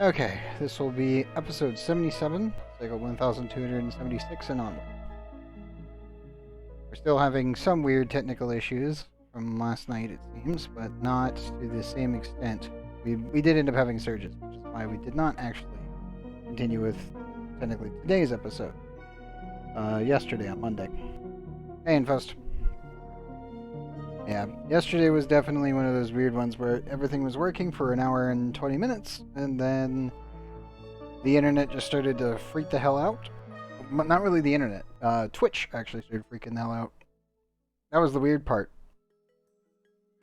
Okay, this will be episode 77, cycle 1276 and onward. We're still having some weird technical issues from last night, it seems, but not to the same extent. We did end up having surges, which is why we did not actually continue with technically today's episode. Yesterday on Monday. Hey, Infest. Yeah, yesterday was definitely one of those weird ones where everything was working for an hour and 20 minutes, and then the internet just started to freak the hell out. Not really the internet. Twitch actually started freaking the hell out. That was the weird part.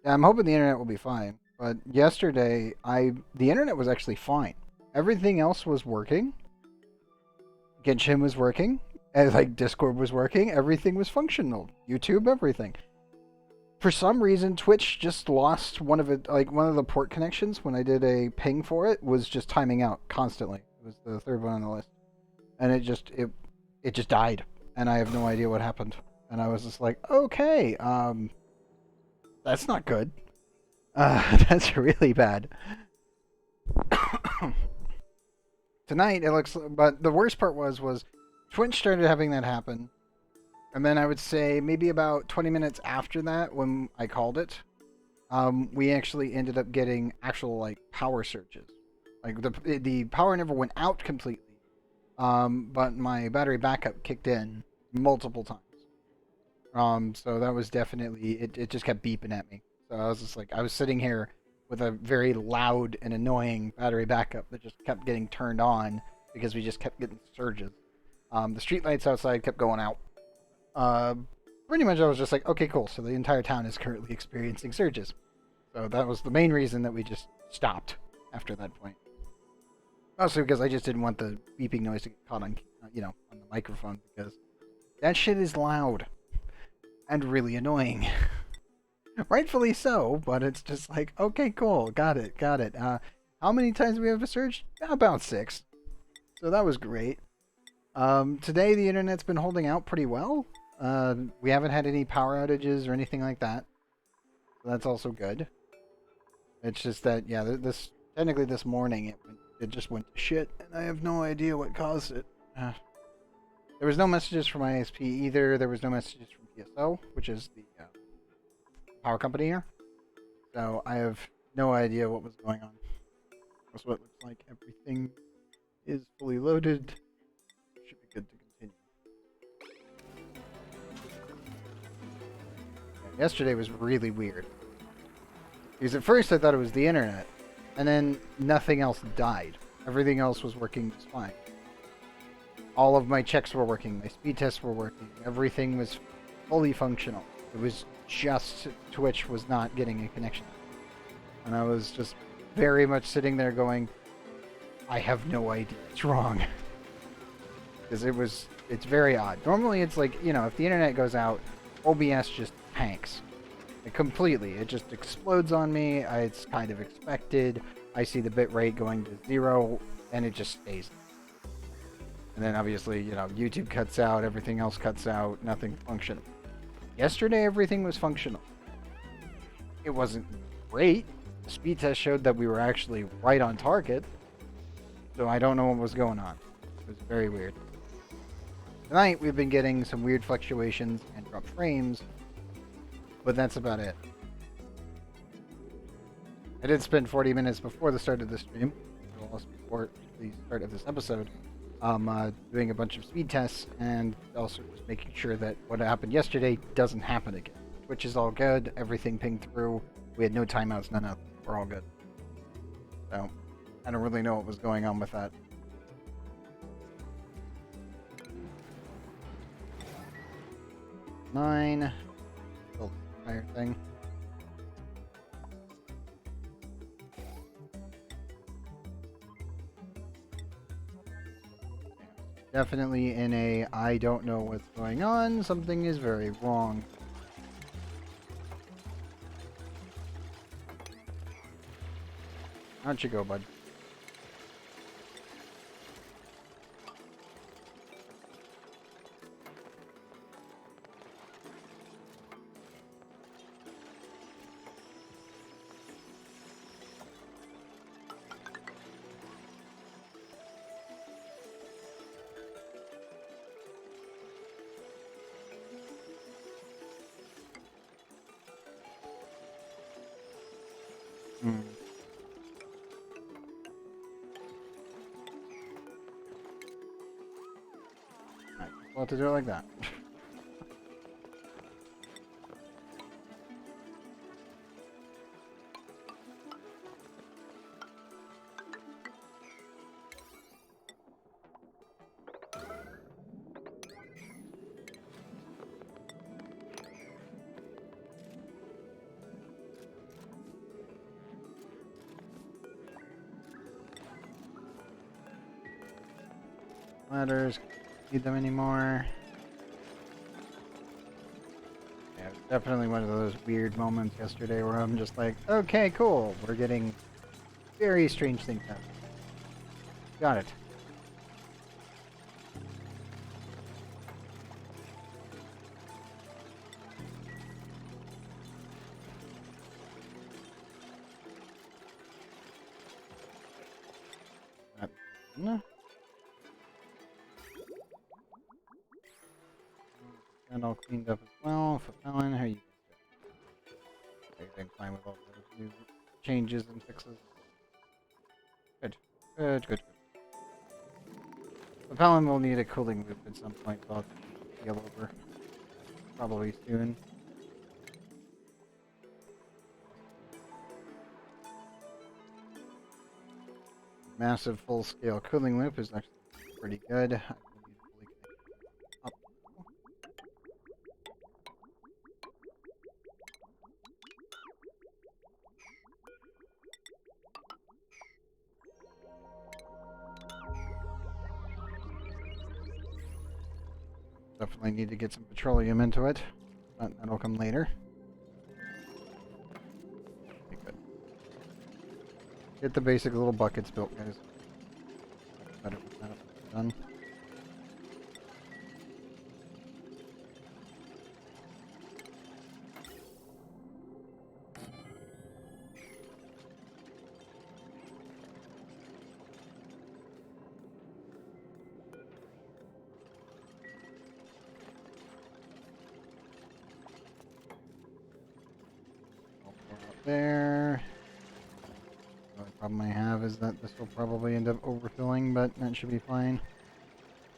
Yeah, I'm hoping the internet will be fine. But yesterday, the internet was actually fine. Everything else was working. Genshin was working. And, like, Discord was working. Everything was functional. YouTube, everything. For some reason, Twitch just lost one of the port connections when I did a ping for it was just timing out constantly. It was the third one on the list, and it just died, and I have no idea what happened. And I was just like, okay, that's not good. That's really bad. Tonight it looks, but the worst part was Twitch started having that happen. And then I would say maybe about 20 minutes after that, when I called it, we actually ended up getting actual like power surges. Like the power never went out completely, but my battery backup kicked in multiple times. So that was definitely it. Just kept beeping at me. So I was just like I was sitting here with a very loud and annoying battery backup that just kept getting turned on because we just kept getting surges. The street lights outside kept going out. Uh, Pretty much I was just like, okay, cool. So the entire town is currently experiencing surges. So that was the main reason that we just stopped after that point. Also because I just didn't want the beeping noise to get caught on, on the microphone because that shit is loud and really annoying. Rightfully so, but it's just like, okay, cool, got it. How many times do we have a surge? About 6. So that was great. Today the internet's been holding out pretty well. We haven't had any power outages or anything like that. So that's also good. It's just that, yeah, technically this morning it just went to shit, and I have no idea what caused it. There was no messages from ISP either. There was no messages from PSO, which is the power company here. So I have no idea what was going on. That's what it looks like. Everything is fully loaded. Should be good to continue. Yeah, yesterday was really weird. Because at first I thought it was the internet, and then nothing else died. Everything else was working just fine. All of my checks were working, my speed tests were working, everything was fully functional. It was just Twitch was not getting a connection. And I was just very much sitting there going, I have no idea what's wrong. Because it's very odd. Normally it's like, if the internet goes out, OBS just tanks. Completely. It just explodes on me. It's kind of expected. I see the bit rate going to 0, and it just stays. And then obviously, YouTube cuts out, everything else cuts out, nothing functional. Yesterday, everything was functional. It wasn't great. The speed test showed that we were actually right on target. So I don't know what was going on. It was very weird. Tonight, we've been getting some weird fluctuations and dropped frames. But that's about it. I did spend 40 minutes before the start of the stream, almost before the start of this episode, doing a bunch of speed tests and also just making sure that what happened yesterday doesn't happen again. Twitch is all good, everything pinged through, we had no timeouts, none of them, we're all good. So, I don't really know what was going on with that. Nine. The entire thing. Definitely in a I don't know what's going on, something is very wrong. How'd you go, bud? Well, to do it like that. Ladders, need them anymore. Yeah, it was definitely one of those weird moments yesterday where I'm just like, okay, cool, we're getting very strange things happening. Got it. No. And all cleaned up as well. Fulfilling, how you guys doing? Everything fine with all the new changes and fixes? Good. Good, good, good. Fulfilling will need a cooling loop at some point, so I'll heal over. Probably soon. Massive full-scale cooling loop is actually pretty good. I will need to fully connect up. Definitely need to get some petroleum into it, but that'll come later. Okay, good. Get the basic little buckets built, guys. Better with that done. There. The only problem I have is that this will probably end up overfilling, but that should be fine.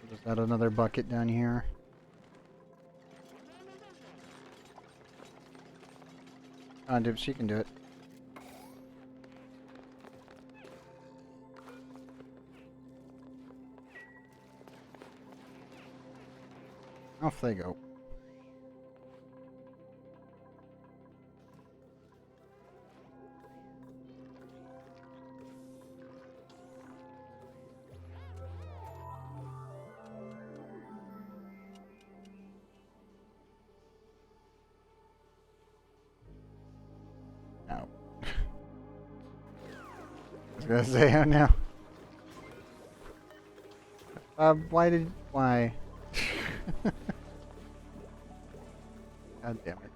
We'll just add another bucket down here. Dude, she can do it. Off they go. No. I was gonna say, oh no. Why? God damn it.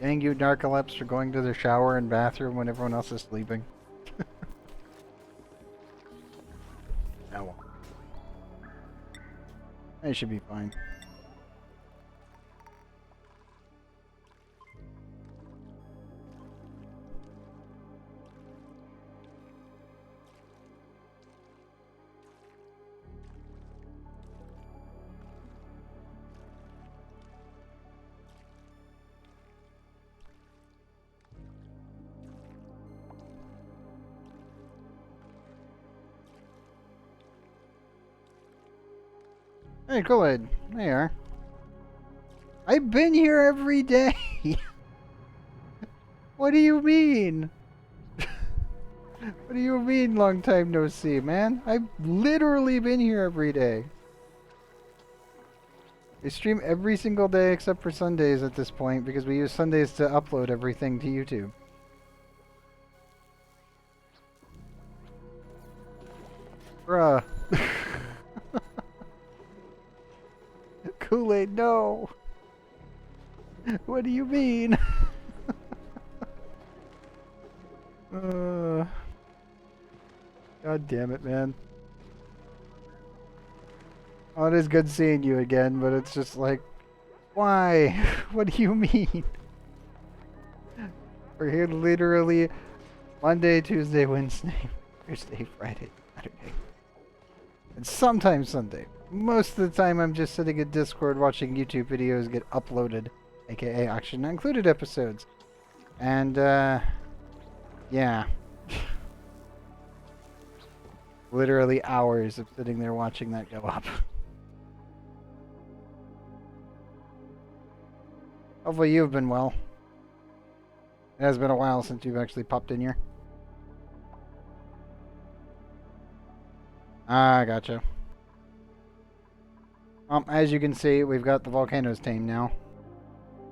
Dang you narcolepts for going to the shower and bathroom when everyone else is sleeping. Oh well. It should be fine. Hey, Kool-Aid. There you are. I've been here every day. What do you mean? What do you mean, long time no see, man? I've literally been here every day. I stream every single day except for Sundays at this point because we use Sundays to upload everything to YouTube. Bruh. Kool-Aid, no! What do you mean? God damn it, man. Oh, it is good seeing you again, but it's just like, why? What do you mean? We're here literally Monday, Tuesday, Wednesday, Thursday, Friday, Saturday. And sometimes Sunday. Most of the time I'm just sitting in Discord watching YouTube videos get uploaded, aka Action Not Included episodes. And, yeah. Literally hours of sitting there watching that go up. Hopefully you've been well. It has been a while since you've actually popped in here. Ah, gotcha. As you can see, we've got the volcanoes tamed now.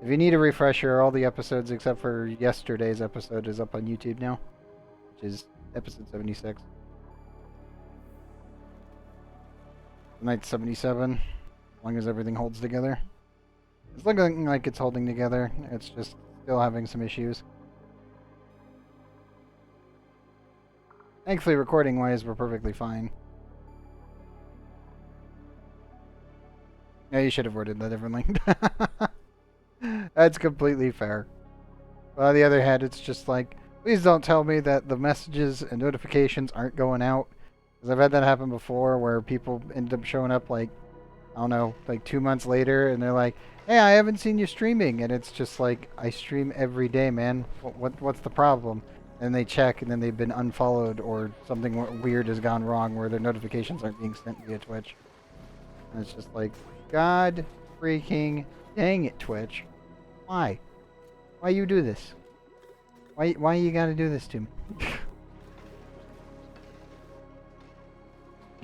If you need a refresher, all the episodes except for yesterday's episode is up on YouTube now, which is episode 76. Night 77, as long as everything holds together. It's looking like it's holding together, it's just still having some issues. Thankfully, recording-wise, we're perfectly fine. Yeah, you should have worded that differently. That's completely fair. But on the other hand, it's just like, please don't tell me that the messages and notifications aren't going out. Because I've had that happen before where people end up showing up like, I don't know, like 2 months later and they're like, hey, I haven't seen you streaming. And it's just like, I stream every day, man. What's the problem? And they check and then they've been unfollowed or something weird has gone wrong where their notifications aren't being sent via Twitch. And it's just like, God freaking dang it, Twitch. Why? Why you do this? Why you gotta do this to me?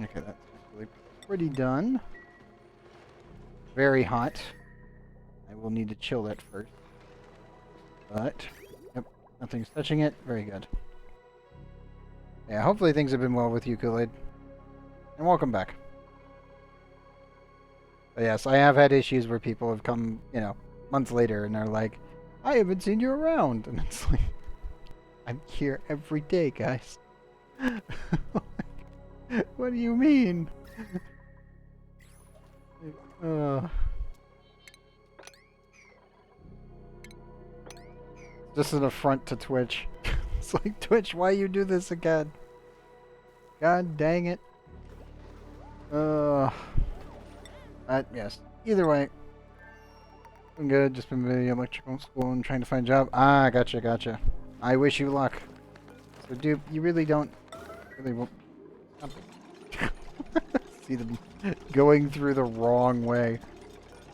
Okay, that's actually pretty done. Very hot. I will need to chill that first. But, yep, nothing's touching it. Very good. Yeah, hopefully things have been well with you, Kool-Aid. And welcome back. But yes, I have had issues where people have come, you know, months later and they're like, I haven't seen you around. And it's like, I'm here every day, guys. What do you mean? Just an affront to Twitch. It's like, Twitch, why you do this again? God dang it. Yes. Either way. I'm good. Just been video electrical school and trying to find a job. Ah, gotcha. I wish you luck. So, dude, you really don't... Really won't... See them going through the wrong way.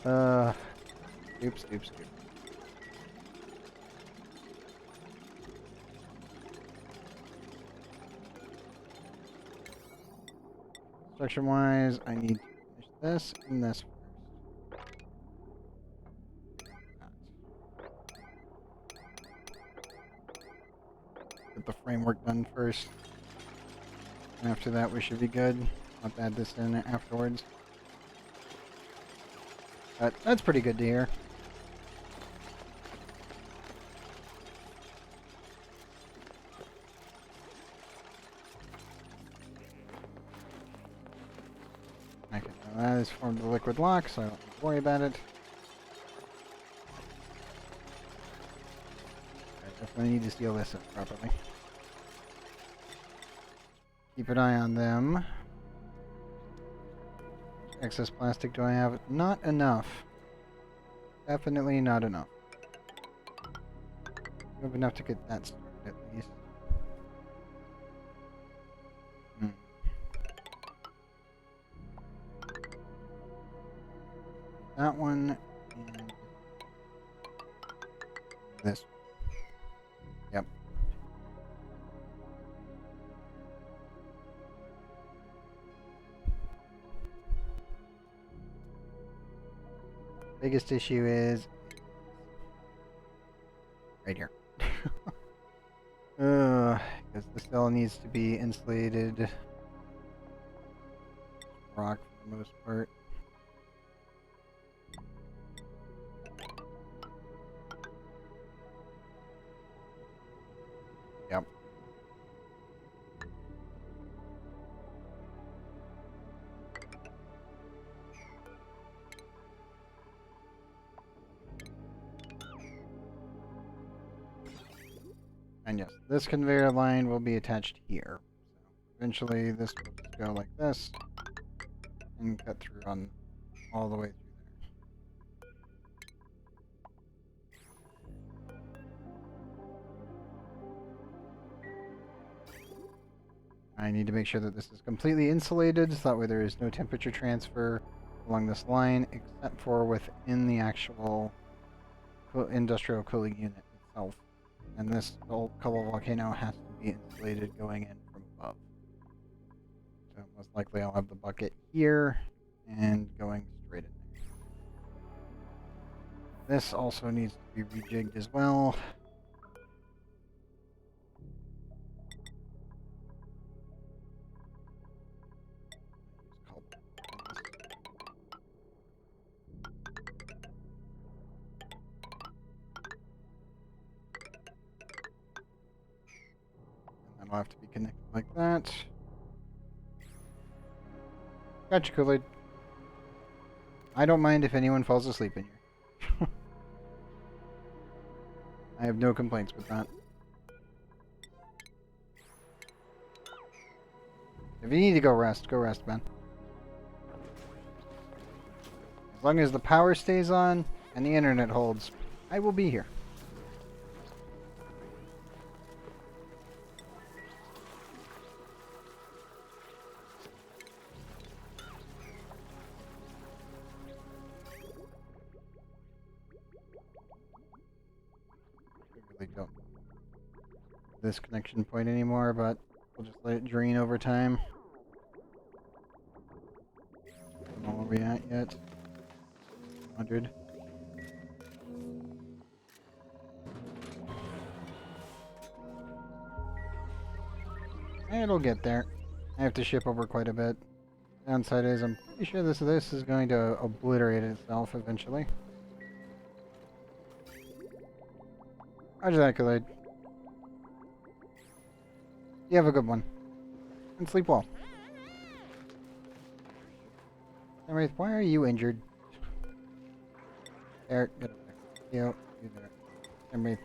Oops. Construction-wise, I need to finish this and this first. Get the framework done first. And after that, we should be good. I'll add this in afterwards. But that's pretty good to hear. Okay, now that is formed the liquid lock, so I don't have to worry about it. I definitely need to seal this up properly. Keep an eye on them. Excess plastic do I have? Not enough. Definitely not enough. I have enough to get that started at least. That one and this. Yep. Biggest issue is right here. Because the cell needs to be insulated. Rock for the most part. Yep. And yes, this conveyor line will be attached here. So eventually this will just go like this. and cut through on all the way through there. I need to make sure that this is completely insulated, so that way there is no temperature transfer along this line, except for within the actual industrial cooling unit itself. And this whole volcano has to be insulated going in from above. So most likely I'll have the bucket here and going straight in there. This also needs to be rejigged as well. That'll have to be connected like that. Gotcha, Kool-Aid. I don't mind if anyone falls asleep in here. I have no complaints with that. If you need to go rest, man. As long as the power stays on and the internet holds, I will be here. Really don't this connection point anymore, but we'll just let it drain over time. I don't know where we at yet. 100. It'll get there. I have to ship over quite a bit. Downside is I'm pretty sure this is going to obliterate itself eventually. Roger that, Kool-Aid. You have a good one. And sleep well. Anyways, why are you injured? There, get up there. Yo, you there. Anyways.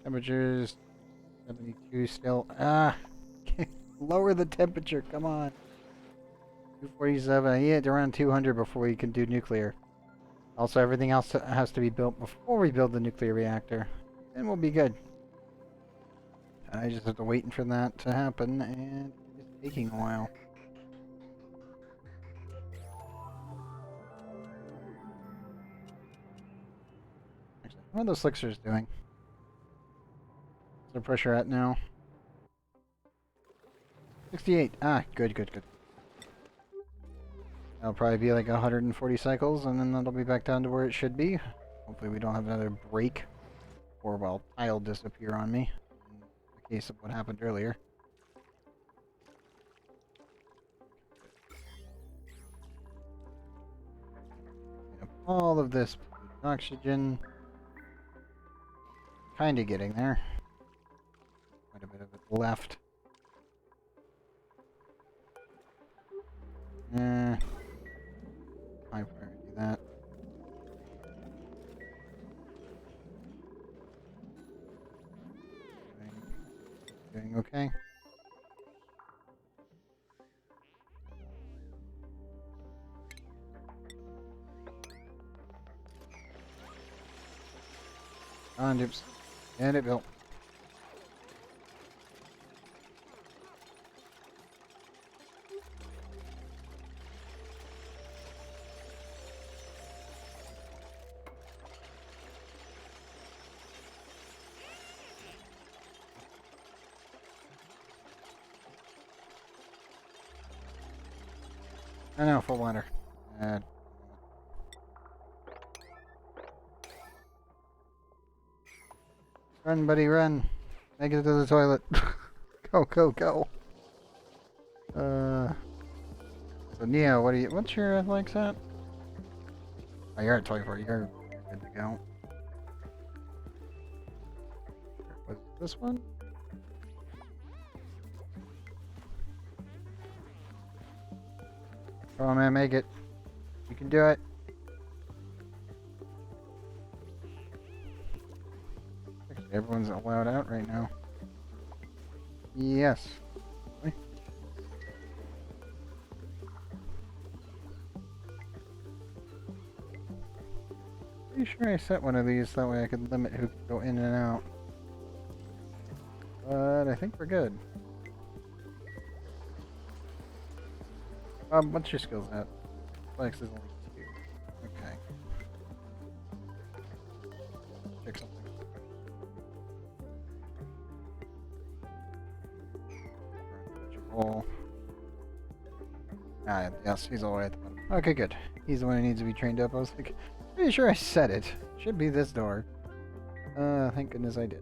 Temperature's 72 still. Ah! Lower the temperature, come on. 247. I need it around 200 before we can do nuclear. Also, everything else has to be built before we build the nuclear reactor. Then we'll be good. I just have to wait for that to happen, and it's taking a while. Actually, what are those slicksers doing? What's the pressure at now? 68. Ah, good. That'll probably be like 140 cycles, and then that'll be back down to where it should be. Hopefully we don't have another break, or, well, tile disappear on me, in the case of what happened earlier. All of this oxygen. Kinda getting there. Quite a bit of it left. High priority that. Doing okay. On, Dips. And it built. I know, full water. Run, buddy, run. Make it to the toilet. Go. So Neo, what's your athletics at? Oh, you're at 24. You're good to go. this one? Come on, man, make it. You can do it. Actually, everyone's allowed out right now. Yes. Pretty sure I set one of these that way I could limit who can go in and out. But I think we're good. What's your skills at? Flex is only 2. Okay. Check something. Ah, yes, he's all the way at the bottom. Okay, good. He's the one who needs to be trained up. I was like, pretty sure I said it. Should be this door. Thank goodness I did.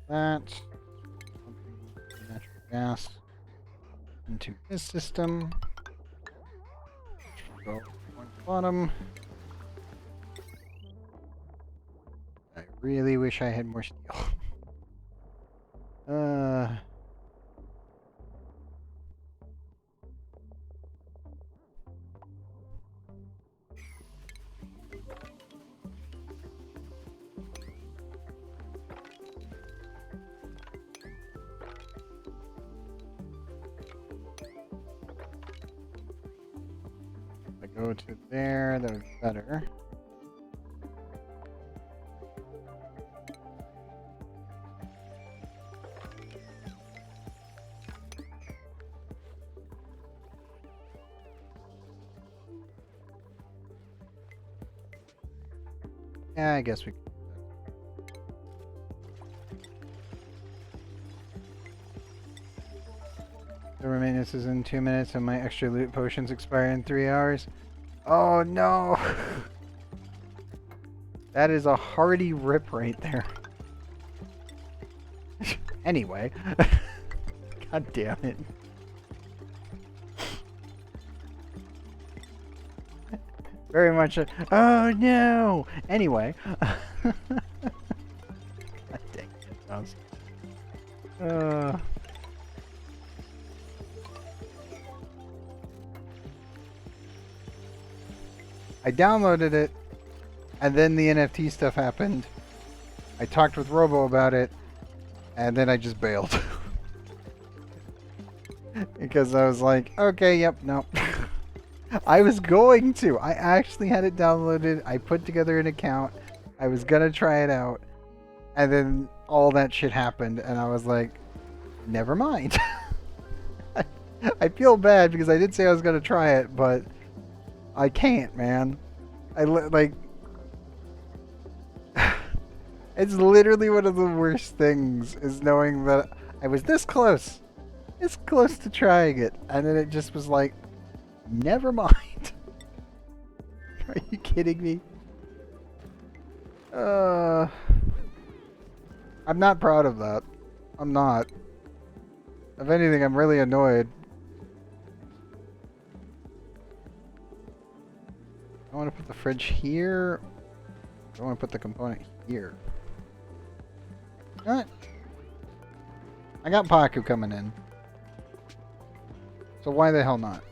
That. Natural gas into this system. Go on the bottom. I really wish I had more steel. Go to there, that would be better. Yeah, I guess we can. The maintenance is in 2 minutes and my extra loot potions expire in 3 hours. Oh no! That is a hearty rip right there. Anyway. God damn it. Very much a, oh no! Anyway. God dang it, mouse. I downloaded it, and then the NFT stuff happened. I talked with Robo about it, and then I just bailed. Because I was like, okay, yep, no. I was going to. I actually had it downloaded. I put together an account. I was gonna try it out. And then all that shit happened, and I was like, never mind. I feel bad because I did say I was gonna try it, but I can't, man. Like, it's literally one of the worst things is knowing that I was this close to trying it, and then it just was like, never mind. Are you kidding me? I'm not proud of that. I'm not. If anything, I'm really annoyed. I want to put the fridge here. I want to put the component here. What? I got Paku coming in. So why the hell not?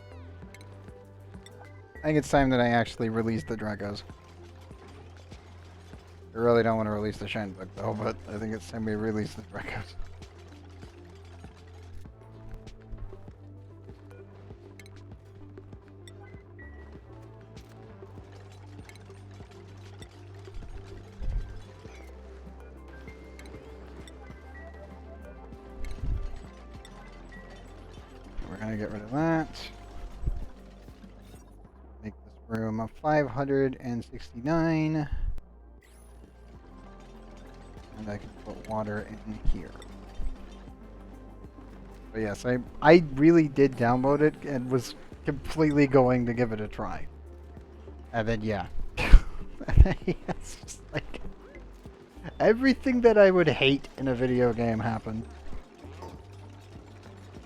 I think it's time that I actually release the Dragos. I really don't want to release the Shine Book though, but I think it's time we release the Dragos. We're gonna get rid of that. Make this room a 569. And I can put water in here. But yes, I really did download it and was completely going to give it a try. And then, yeah. And then, yeah, it's just like... everything that I would hate in a video game happened.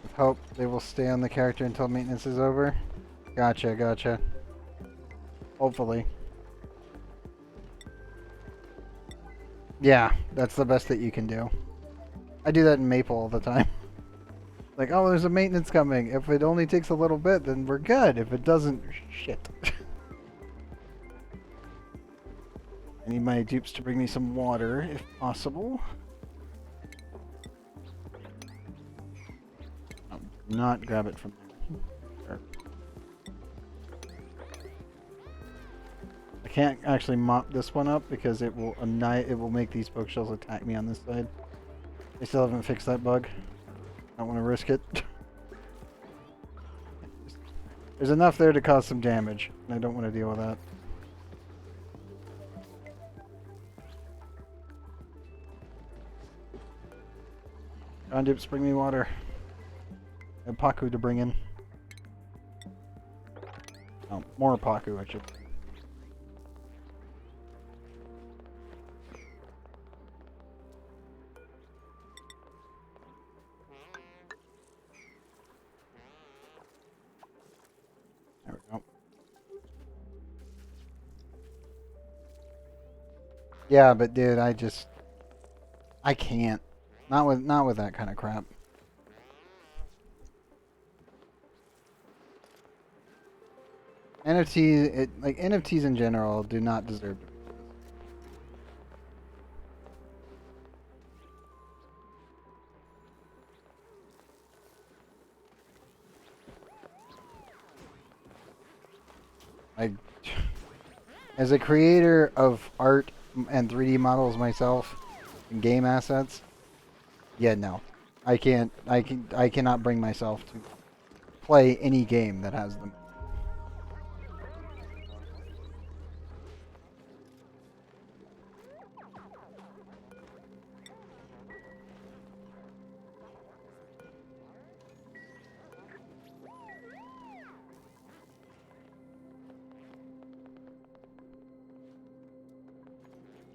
With hope they will stay on the character until maintenance is over. Gotcha, gotcha. Hopefully. Yeah, that's the best that you can do. I do that in Maple all the time. Like, oh, there's a maintenance coming. If it only takes a little bit, then we're good. If it doesn't, shit. I need my dupes to bring me some water, if possible. Not grab it from there. I can't actually mop this one up because it will make these bookshelves attack me on this side. I still haven't fixed that bug. I don't want to risk it. There's enough there to cause some damage, and I don't want to deal with that. Gondips, bring me water. I have Paku to bring in. Oh, more Paku, I should. There we go. Yeah, but dude, I can't. Not with that kind of crap. NFTs in general do not deserve to be. Like, as a creator of art and 3D models myself, and game assets, yeah, no, I cannot bring myself to play any game that has them.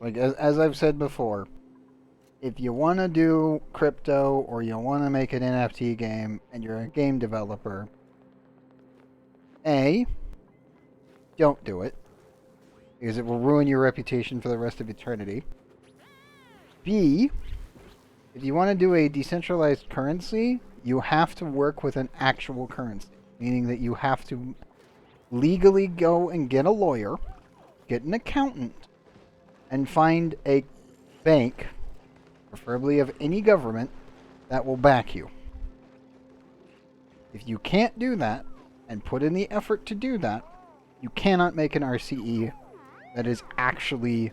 Like, as I've said before, if you want to do crypto or you want to make an NFT game and you're a game developer, A, don't do it, because it will ruin your reputation for the rest of eternity. B, if you want to do a decentralized currency, you have to work with an actual currency, meaning that you have to legally go and get a lawyer, get an accountant, and find a bank, preferably of any government, that will back you. If you can't do that, and put in the effort to do that, you cannot make an RCE that is actually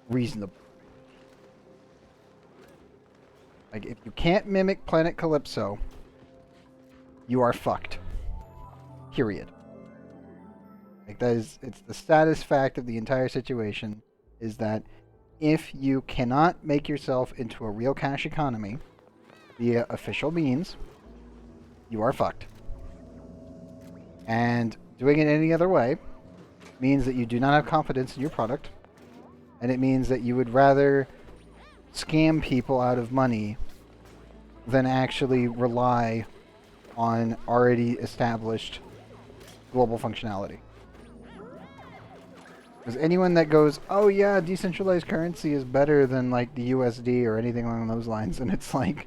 reasonable. Like, if you can't mimic Planet Calypso, you are fucked. Period. Like, it's the saddest fact of the entire situation, is that if you cannot make yourself into a real cash economy via official means, you are fucked. And doing it any other way means that you do not have confidence in your product, and it means that you would rather scam people out of money than actually rely on already established global functionality. Because anyone that goes, oh yeah, decentralized currency is better than like the USD or anything along those lines, and it's like,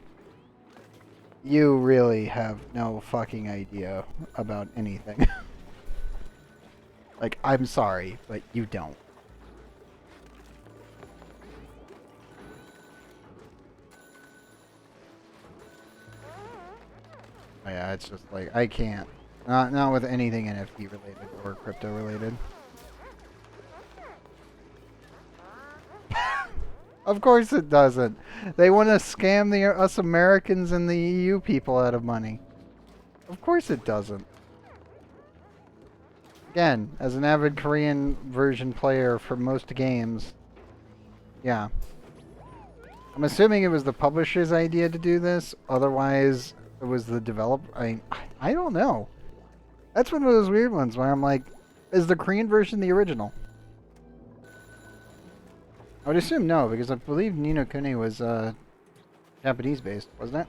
you really have no fucking idea about anything. Like, I'm sorry, but you don't. Oh, yeah, it's just like, I can't. Not with anything NFT related or crypto related. Of course it doesn't. They want to scam us Americans and the EU people out of money. Of course it doesn't. Again, as an avid Korean version player for most games, yeah. I'm assuming it was the publisher's idea to do this. Otherwise, it was the developer. I don't know. That's one of those weird ones where I'm like, Is the Korean version the original? I would assume no, because I believe Ni no Kuni was Japanese based, wasn't it?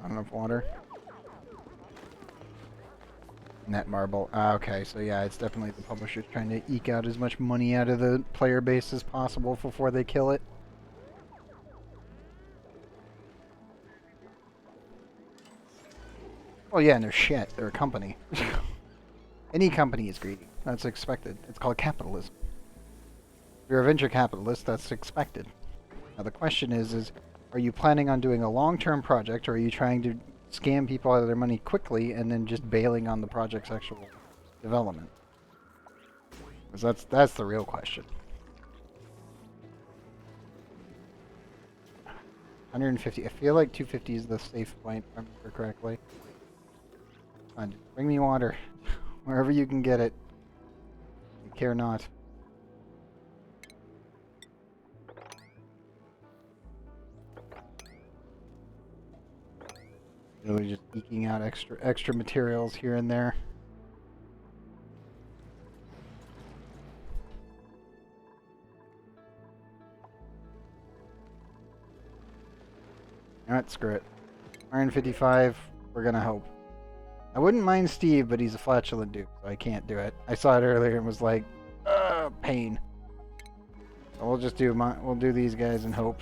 Not enough water. Netmarble. Ah, okay, so yeah, it's definitely the publisher trying to eke out as much money out of the player base as possible before they kill it. Well, yeah, no shit. They're a company. Any company is greedy. That's expected. It's called capitalism. If you're a venture capitalist, that's expected. Now the question is are you planning on doing a long-term project, or are you trying to scam people out of their money quickly and then just bailing on the project's actual development? Because that's the real question. 150. I feel like 250 is the safe point, if I remember correctly. Fine, bring me water. Wherever you can get it. I care not. Really just eking out extra materials here and there. Alright, screw it. 155, we're gonna hope. I wouldn't mind Steve, but he's a flatulent dude, so I can't do it. I saw it earlier and was like, pain. So we'll just do we'll do these guys and hope.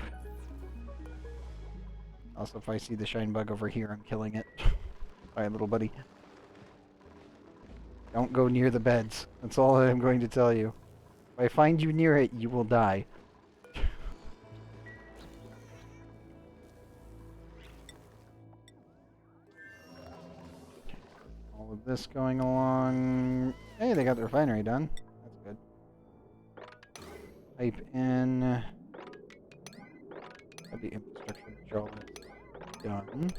Also, if I see the shine bug over here, I'm killing it. Bye, little buddy. Don't go near the beds. That's all I'm going to tell you. If I find you near it, you will die. All of this going along. Hey, they got the refinery done. That's good. Pipe in. Got the infrastructure control done.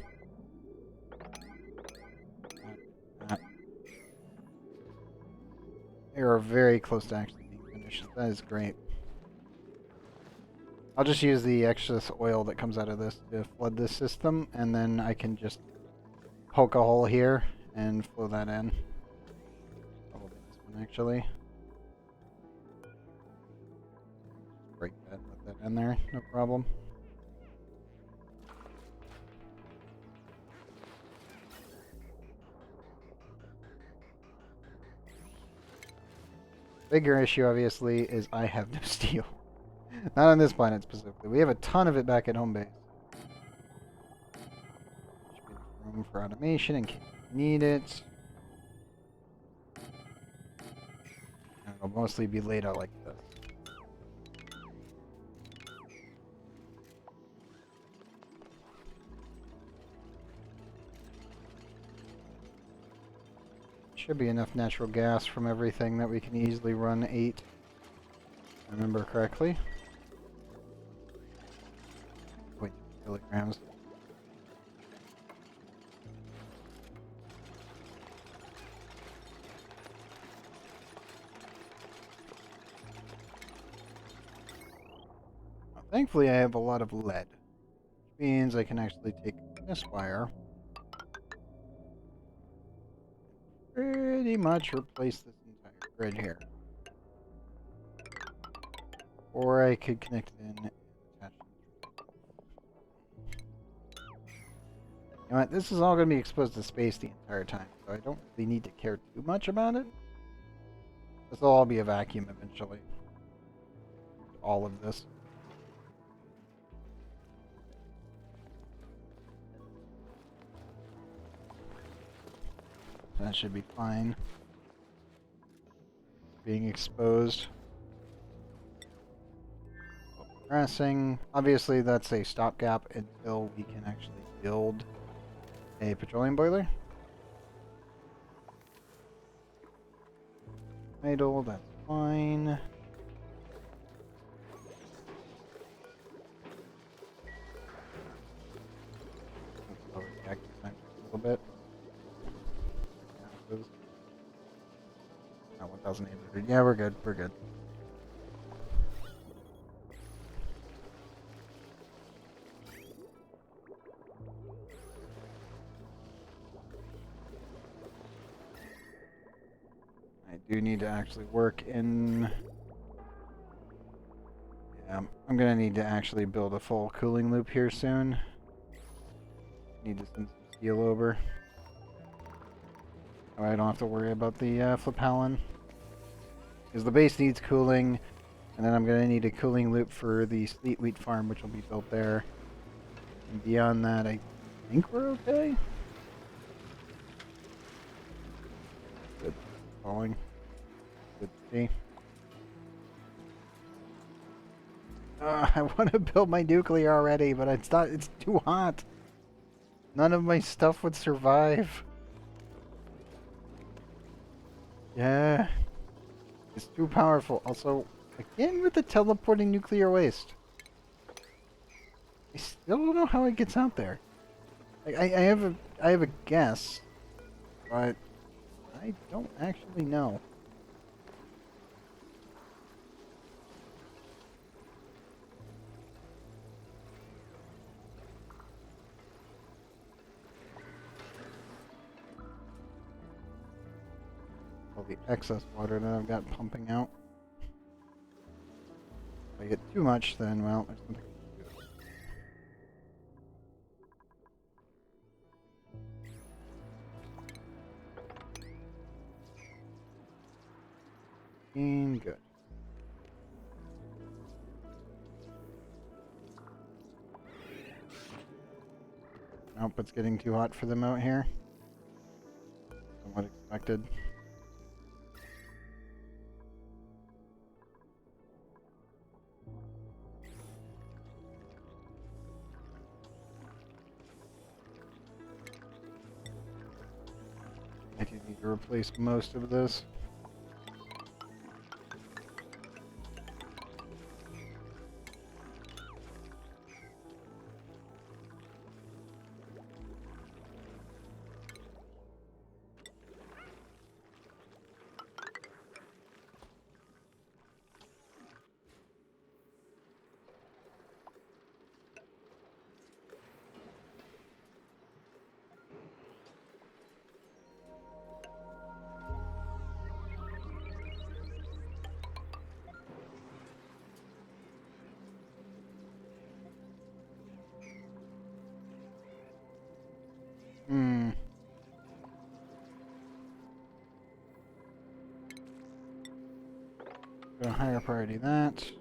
They are very close to actually being finished. That is great. I'll just use the excess oil that comes out of this to flood this system, and then I can just poke a hole here and flow that in. Probably this one, actually. Break that, let that in there, no problem. Bigger issue, obviously, is I have no steel. Not on this planet specifically. We have a ton of it back at home base. Should be room for automation in case we need it. And it'll mostly be laid out like this. Should be enough natural gas from everything that we can easily run 8. If I remember correctly. 0.2 kilograms. Well, thankfully I have a lot of lead. Which means I can actually take this wire. Pretty much replace this entire grid here. Or I could connect it in and attach it. You know what? This is all going to be exposed to space the entire time, so I don't really need to care too much about it. This will all be a vacuum eventually. All of this. That should be fine. Being exposed. Progressing. Obviously, that's a stopgap until we can actually build a petroleum boiler. Idle, that's fine. Let's lower the active time a little bit. Oh, 1,800. Yeah, we're good. We're good. do need to actually work in... Yeah, I'm gonna need to actually build a full cooling loop here soon. Need to send some steel over. Oh, I don't have to worry about the Flapalin. Because the base needs cooling, and then I'm gonna need a cooling loop for the Sleet Wheat Farm, which will be built there. And beyond that, I think we're okay. Good. Falling. Good to see. I want to build my nuclear already, but it's not. It's too hot. None of my stuff would survive. Yeah. It's too powerful. Also, again with the teleporting nuclear waste. I still don't know how it gets out there. I have a guess, but I don't actually know. All the excess water that I've got pumping out. If I get too much, then, well, there's something I can do. Good. Nope, it's getting too hot for them out here. Somewhat expected. I do need to replace most of this. Gonna higher priority that.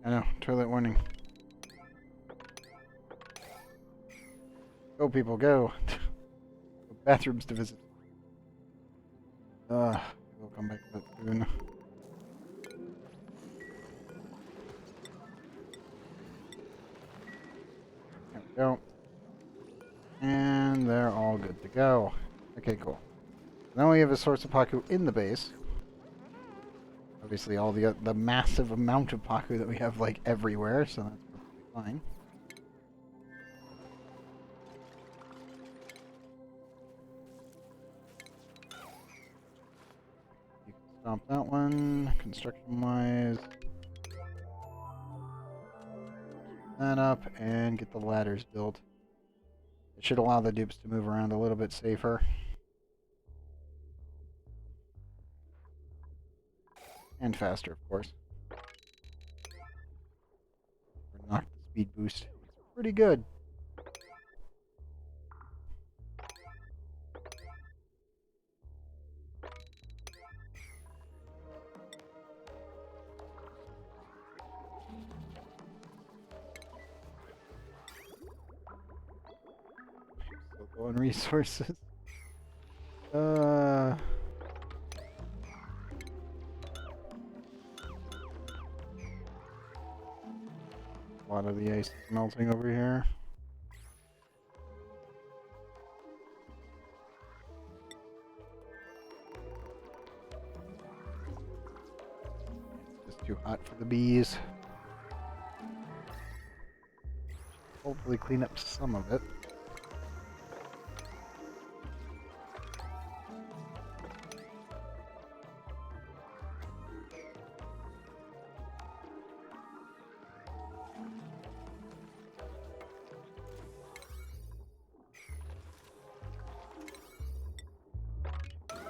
I know, toilet warning. Go people, go. Bathrooms to visit. We'll come back to that soon. There we go. And they're all good to go. Okay, cool. Now we have a source of Paku in the base. Obviously all the massive amount of Paku that we have like everywhere, so that's perfectly fine. You can stomp that one, construction-wise. That up, and get the ladders built. It should allow the dupes to move around a little bit safer. And faster, of course. Knock the speed boost. It's pretty good. Still going resources. A lot of the ice is melting over here. It's just too hot for the bees. Hopefully clean up some of it.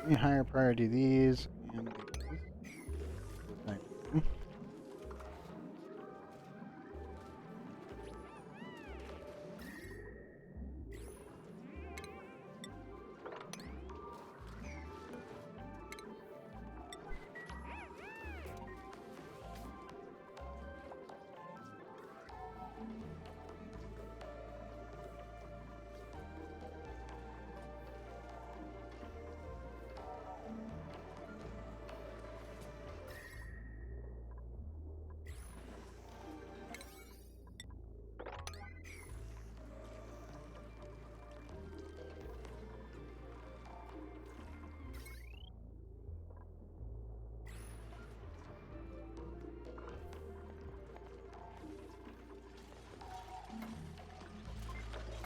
me higher priority these and these.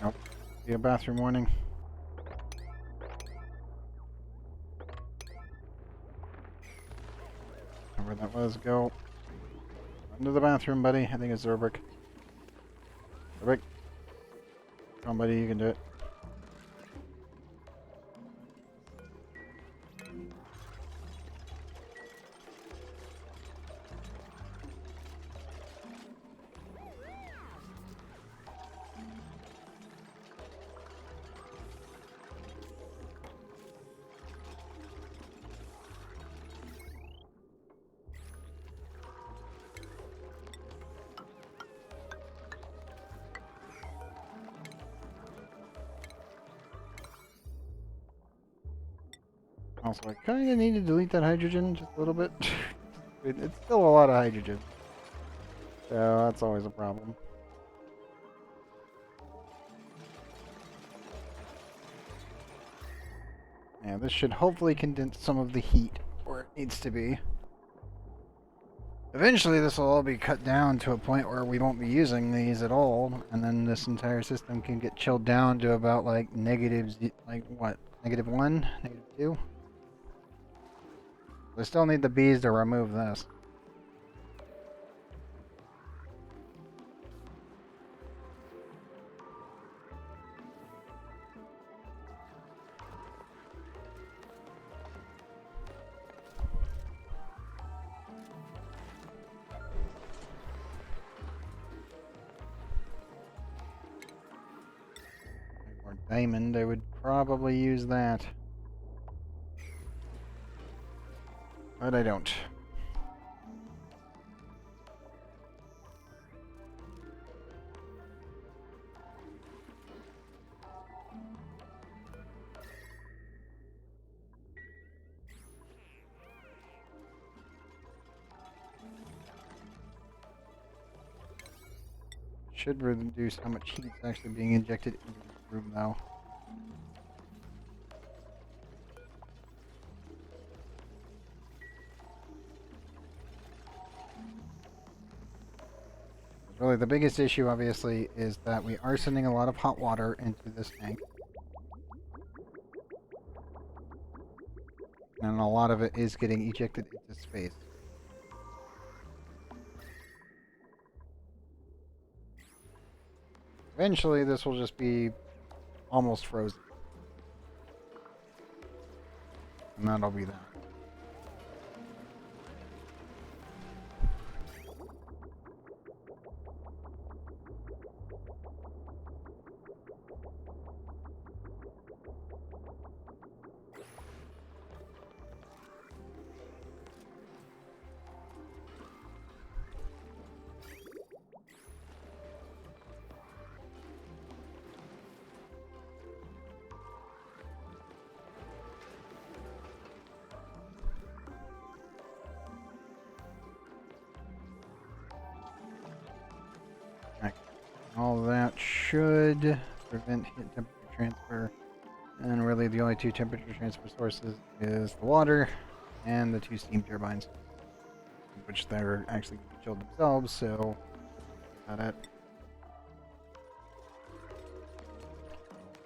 Nope. Be a bathroom warning. Where that was, go. Into the bathroom, buddy. I think it's Zerbrick. Zerbrick. Come on, buddy, you can do it. Also, I kind of need to delete that hydrogen just a little bit. It's still a lot of hydrogen. So that's always a problem. Yeah, this should hopefully condense some of the heat where it needs to be. Eventually this will all be cut down to a point where we won't be using these at all, and then this entire system can get chilled down to about like negatives, like what, -1, -2? We still need the bees to remove this. Or diamond, I would probably use that. But I don't. Should reduce how much heat is actually being injected into the room, though. Really, the biggest issue, obviously, is that we are sending a lot of hot water into this tank. And a lot of it is getting ejected into space. Eventually, this will just be almost frozen. And that'll be that. All of that should prevent heat temperature transfer. And really the only two temperature transfer sources is the water and the two steam turbines. Which they're actually chilled themselves, so got it.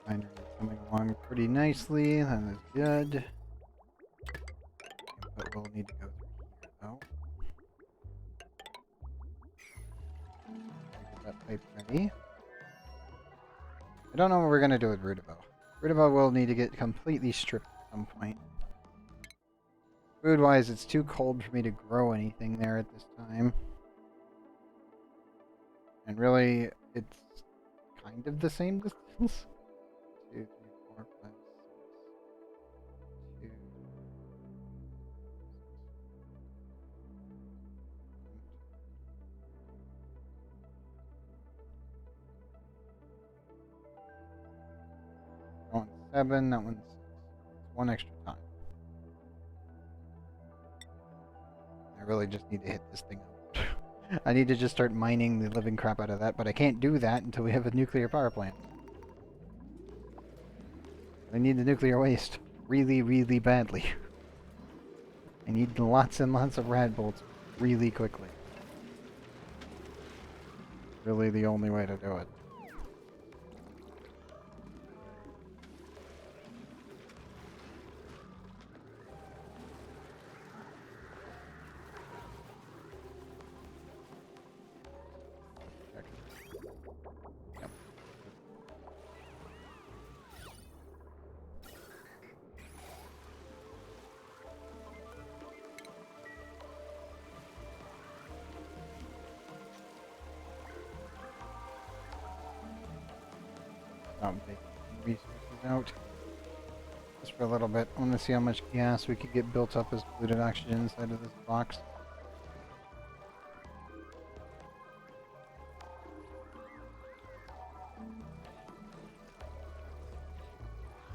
Binder is coming along pretty nicely, that is good. But we'll need to go through here though. Get that pipe ready. I don't know what we're gonna do with Rudabo. Rudabo will need to get completely stripped at some point. Food-wise, it's too cold for me to grow anything there at this time. And really, it's kind of the same distance. 2, 3, 4, 5, 6, 2. That one's 7, that one's 6. It's 1 extra time. I really just need to hit this thing up. I need to just start mining the living crap out of that, but I can't do that until we have a nuclear power plant. I need the nuclear waste really, really badly. I need lots and lots of rad bolts really quickly. Really the only way to do it. Yep. Stop taking resources out. Just for a little bit. I want to see how much gas we could get built up as diluted oxygen inside of this box.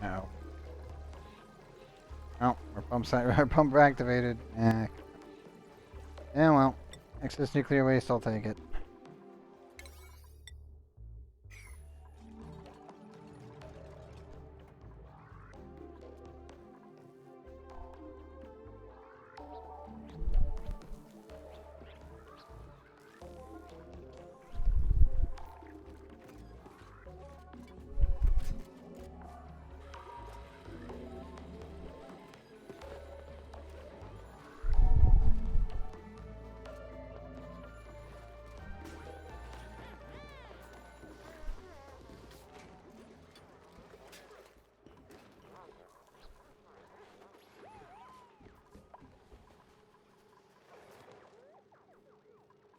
No. Oh, our pumps are activated. Yeah, well. Excess nuclear waste, I'll take it.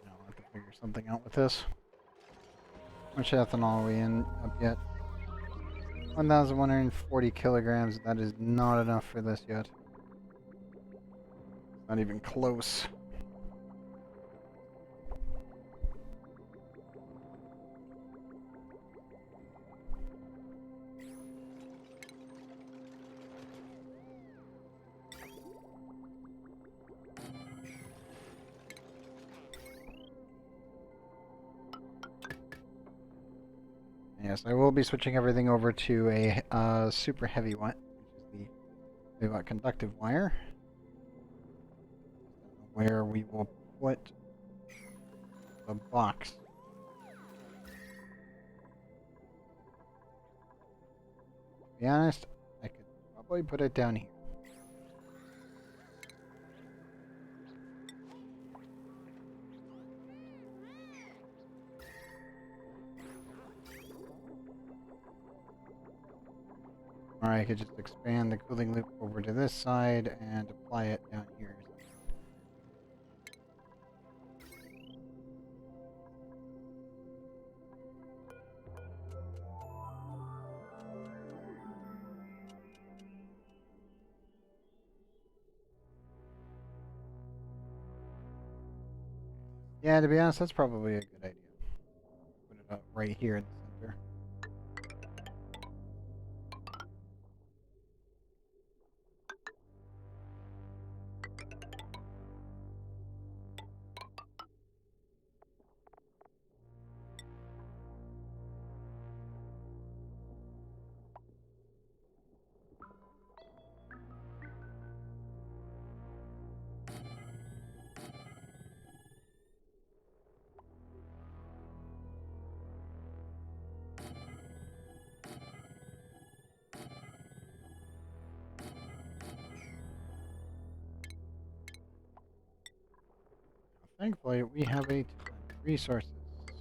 I'll have to figure something out with this. How much ethanol are we in up yet? 1,140 kilograms. That is not enough for this yet. Not even close. Yes, I will be switching everything over to a super heavy one, which is the heavy conductive wire, where we will put the box. To be honest, I could probably put it down here. Or I could just expand the cooling loop over to this side and apply it down here. Yeah, to be honest, that's probably a good idea. Put it up right here in the center. Thankfully, we have a ton of resources,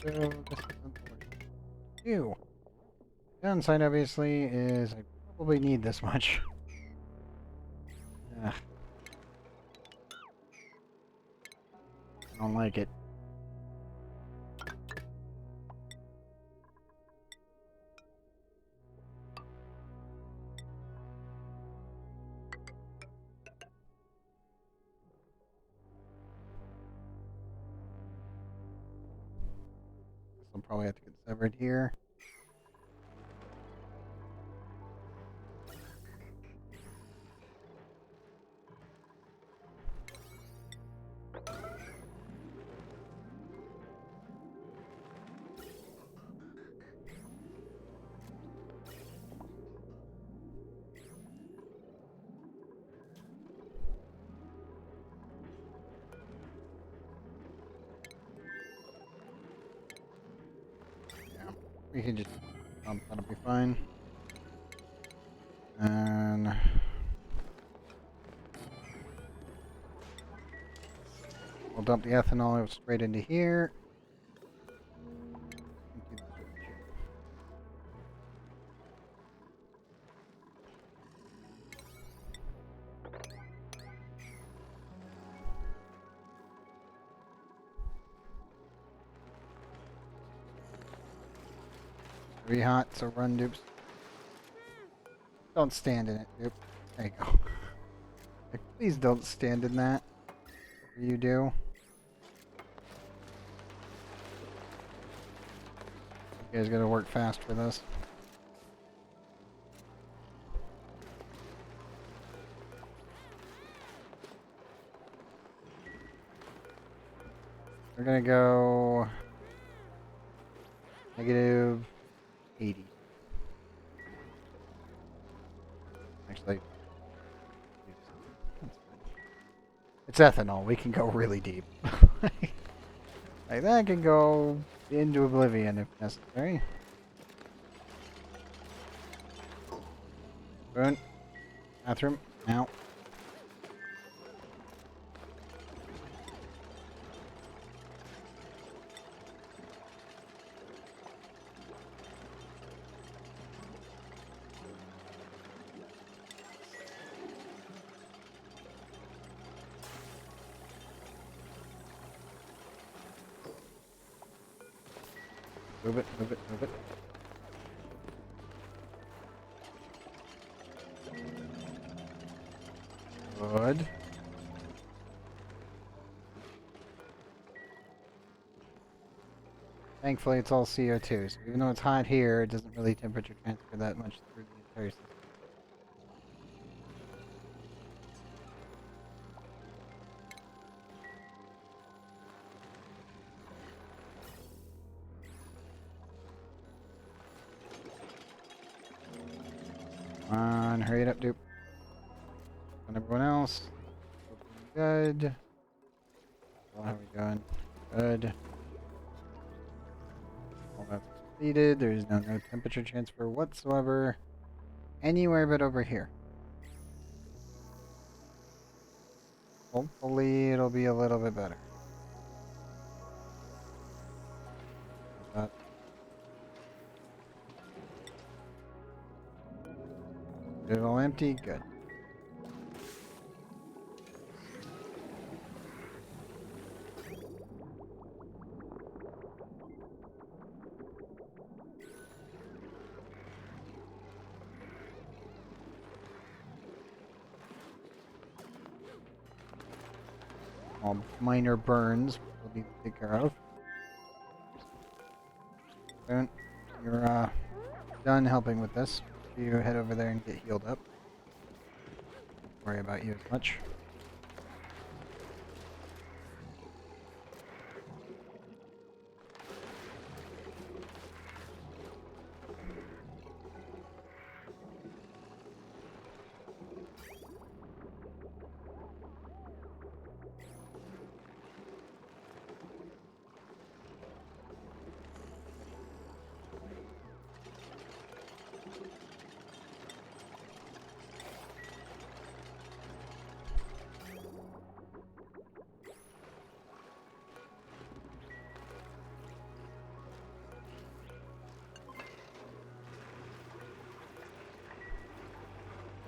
so this isn't what we do. Downside, obviously, is I probably need this much. Ugh. don't like it. I'll probably have to get severed here. We can just that'll be fine. And we'll dump the ethanol straight into here. Very hot, so run, dupes. Don't stand in it, dupe. There you go. Like, please don't stand in that. Whatever you do. You guys gotta work fast for this. We're gonna go negative 80. Actually, it's ethanol. We can go really deep. Like that can go into oblivion if necessary. Boom. Bathroom. Now. Move it, move it, move it. Good. Thankfully, it's all CO2, so even though it's hot here, it doesn't really temperature transfer that much through the entire system. Come on, hurry it up, dude. And everyone else. Good. How are we going? Good. All that's completed. There's no temperature transfer whatsoever. Anywhere but over here. Hopefully it'll be a little bit better. Is it all empty? Good. All minor burns will need to take care of. You're done helping with this. You head over there and get healed up. Don't worry about you as much.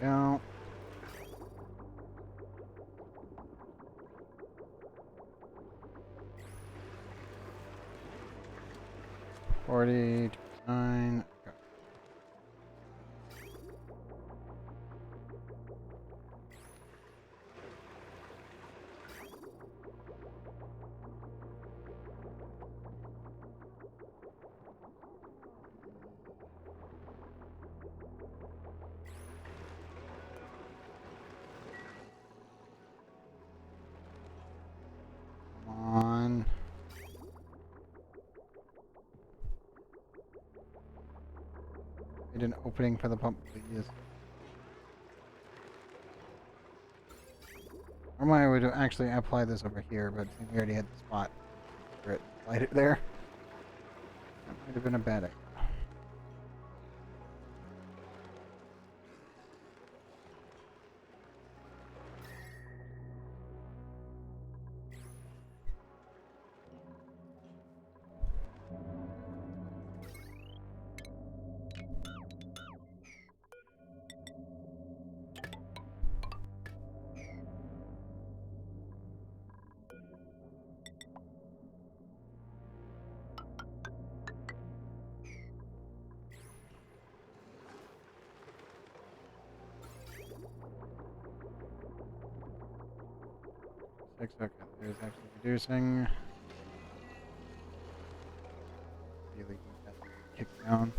Don't. 40, 29. Okay. Come on. Need an opening for the pump, please. Normally I would actually apply this over here, but we already had the spot for it. Light it there. That might have been a bad idea. Okay, there's actually reducing. Really get that kicked down.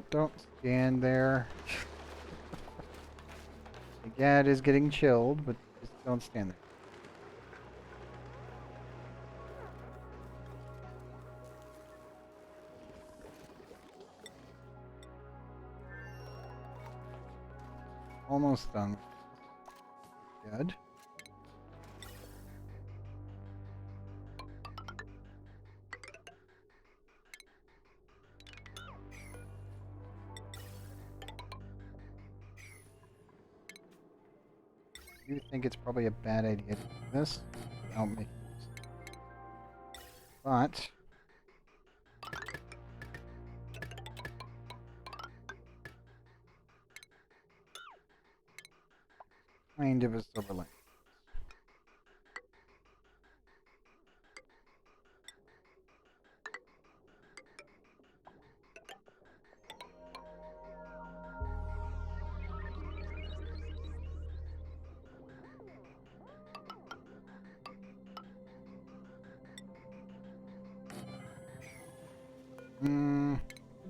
Don't stand there. Yeah, it is getting chilled, but just don't stand there. Almost done. Good. I do think it's probably a bad idea to do this. Don't make it. But kind of a silver lining.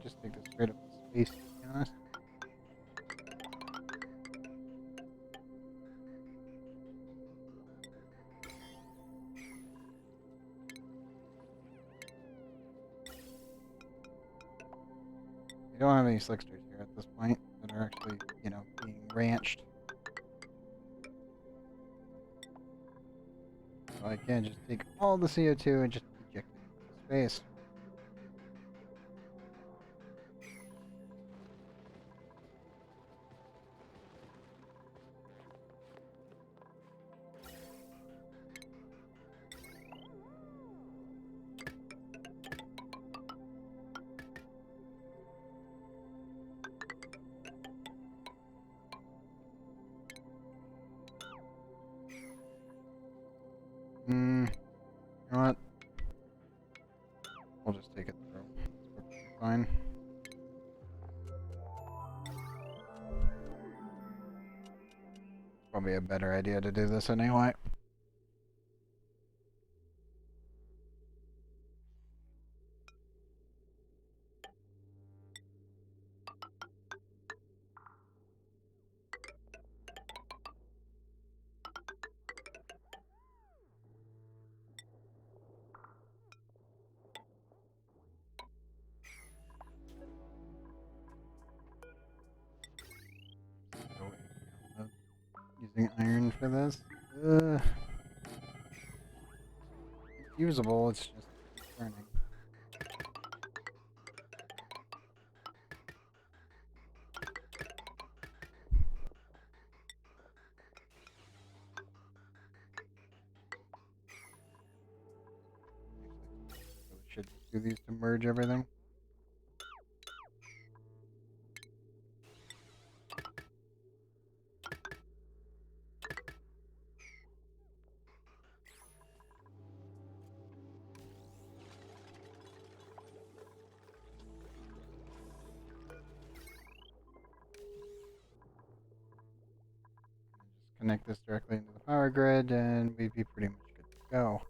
Just take this straight up to space, to be honest. We don't have any slicksters here at this point that are actually, you know, being ranched. So I can just take all the CO2 and just eject it into space. You know what? We'll just take it through. It's perfectly fine. Probably a better idea to do this anyway. Using iron for this. It's usable, it's just burning. Really should do these to merge everything. connect this directly into the power grid, and we'd be pretty much good to go.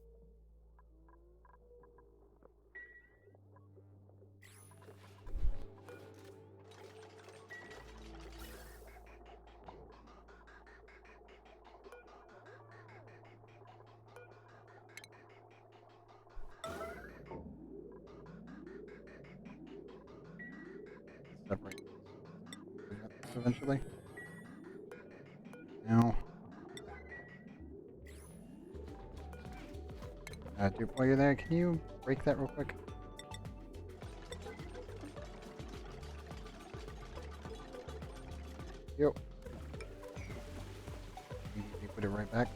Separate eventually. Now, dude, while you're there, can you break that real quick? Yo. You put it right back.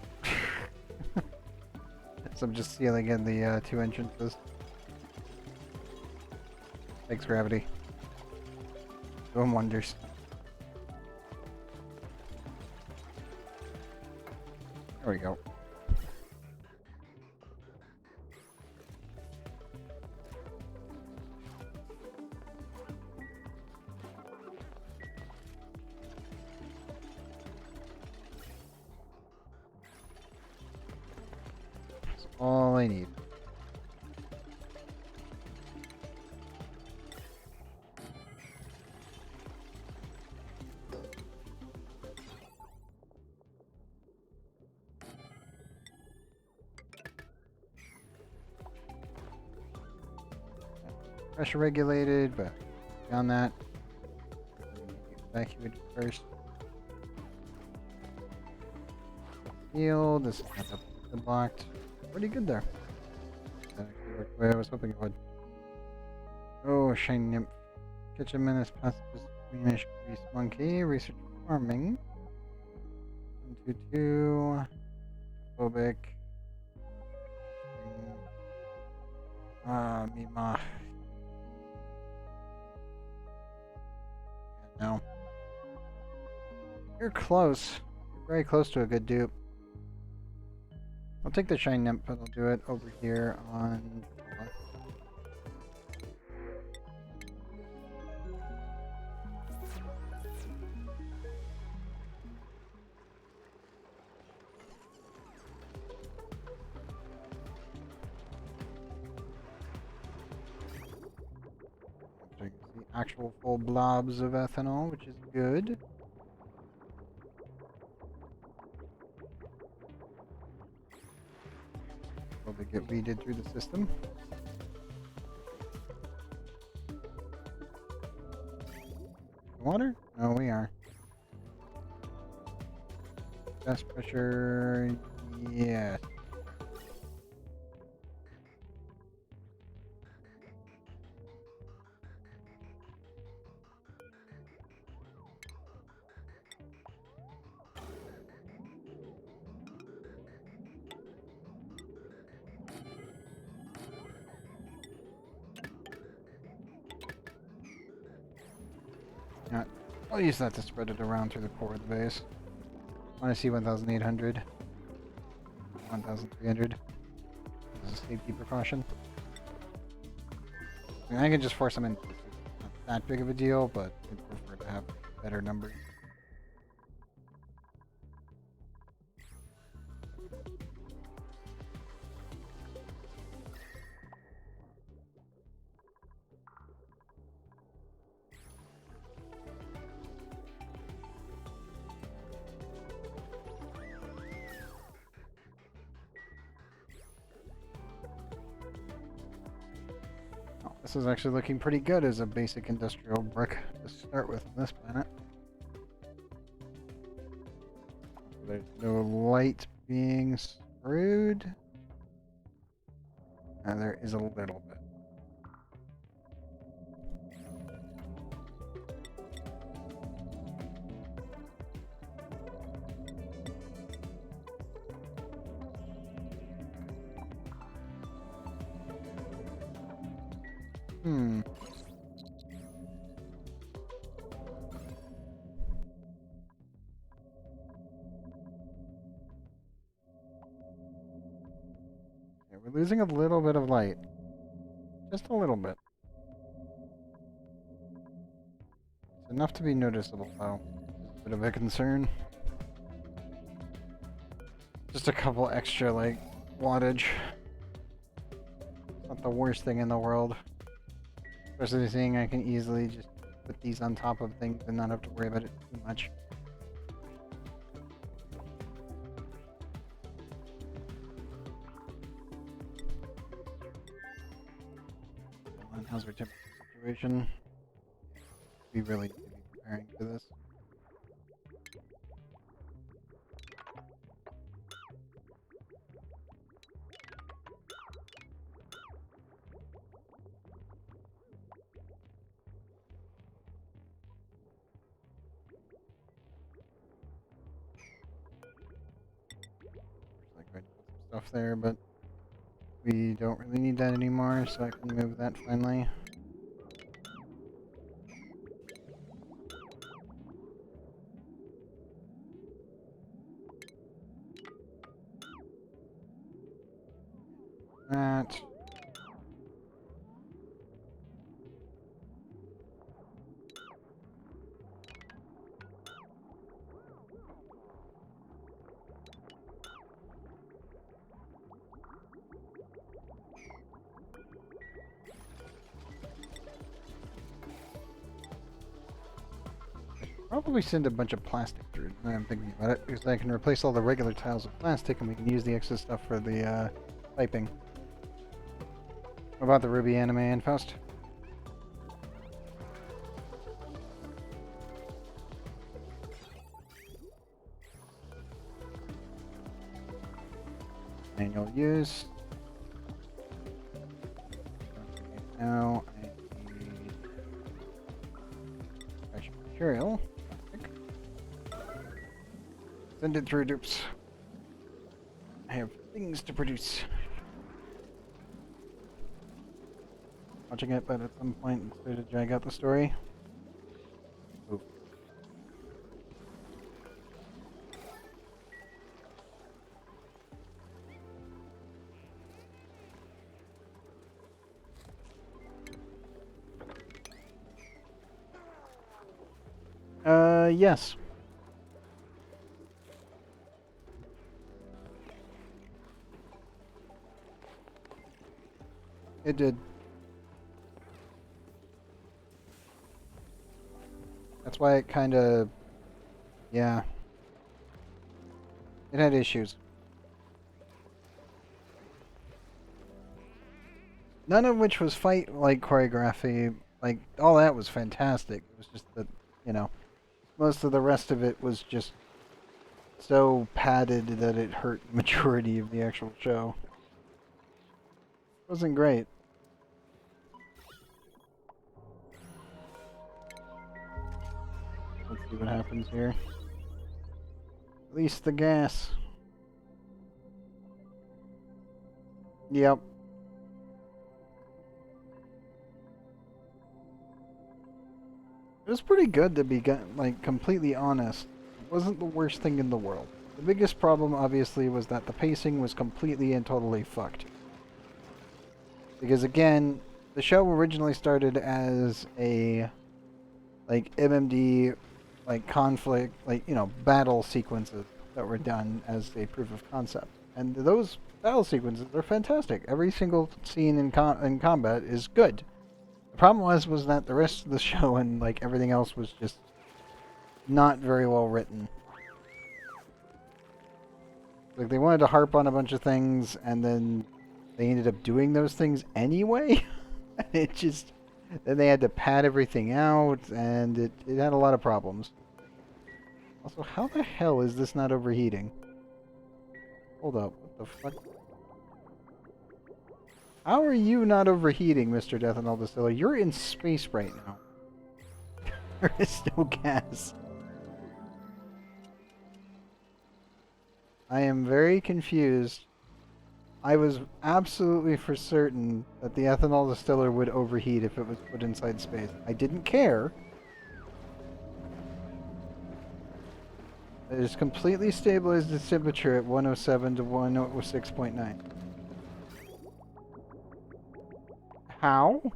So I'm just sealing in the 2 entrances. Thanks, gravity. Doing wonders. There we go. That's all I need. Pressure regulated, but beyond that, evacuated first. Healed. This is not blocked. Pretty good there. That actually worked the way I was hoping it would. Oh, shiny nymph. Kitchen menace, pacifist, greenish, grease monkey, research farming. 122. Phobic. Mima. No. You're close. You're very close to a good dupe. I'll take the shiny nymph, but I'll do it over here on. So you can see actual full blobs of ethanol, which is good. Probably get weeded through the system. Water? No, we are. Gas pressure, yes. Yeah, I'll use that to spread it around through the core of the base. I want to see 1,800. 1,300. As a safety precaution. I mean, I can just force them in. It's not that big of a deal, but I'd prefer to have better numbers. This is actually looking pretty good as a basic industrial brick to start with on this planet. There's no light being screwed. And there is a little bit. Okay, we're losing a little bit of light. Just a little bit. It's enough to be noticeable, though. A bit of a concern. Just a couple extra, like, wattage. Not the worst thing in the world. Especially seeing I can easily just put these on top of things and not have to worry about it too much. How's our temperature situation? We really need to be preparing for this. Like I put some stuff there, but we don't really need that anymore, so I can move that finally. That. Probably send a bunch of plastic through, now I'm thinking about it, because I can replace all the regular tiles with plastic and we can use the extra stuff for the piping. What about the Ruby anime and Faust? Manual use. Now I need fresh material. Send it through, dupes. I have things to produce. Watching it, but at some point it's going to drag out the story. Ooh. Yes. It did. That's why it kind of... Yeah. It had issues. None of which was fight-like choreography. Like, all that was fantastic. It was just that, you know, most of the rest of it was just so padded that it hurt the majority of the actual show. It wasn't great. Let's see what happens here. Release the gas. Yep. It was pretty good to be, like, completely honest. It wasn't the worst thing in the world. The biggest problem, obviously, was that the pacing was completely and totally fucked. Because, again, the show originally started as a, like, MMD, like, conflict, like, you know, battle sequences that were done as a proof of concept. And those battle sequences are fantastic. Every single scene in combat is good. The problem was that the rest of the show and, like, everything else was just not very well written. Like, they wanted to harp on a bunch of things, and then they ended up doing those things anyway. It just... Then they had to pad everything out, and it had a lot of problems. Also, how the hell is this not overheating? Hold up, what the fuck? How are you not overheating, Mr. Ethanol Distiller? You're in space right now. There is no gas. I am very confused. I was absolutely for certain that the ethanol distiller would overheat if it was put inside space. I didn't care. It is completely stabilized its temperature at 107 to 106.9. How?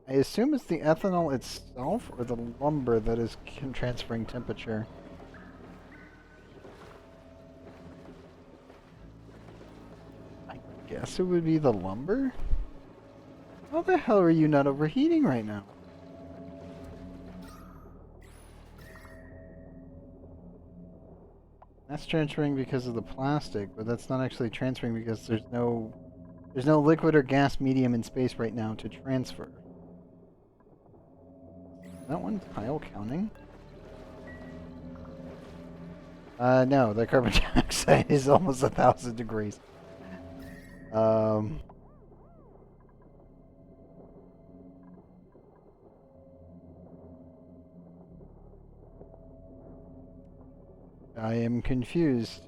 I assume it's the ethanol itself or the lumber that is transferring temperature. guess it would be the lumber? How the hell are you not overheating right now? That's transferring because of the plastic, but that's not actually transferring because there's no liquid or gas medium in space right now to transfer. Is that one tile counting? No, the carbon dioxide is almost 1,000 degrees. I am confused.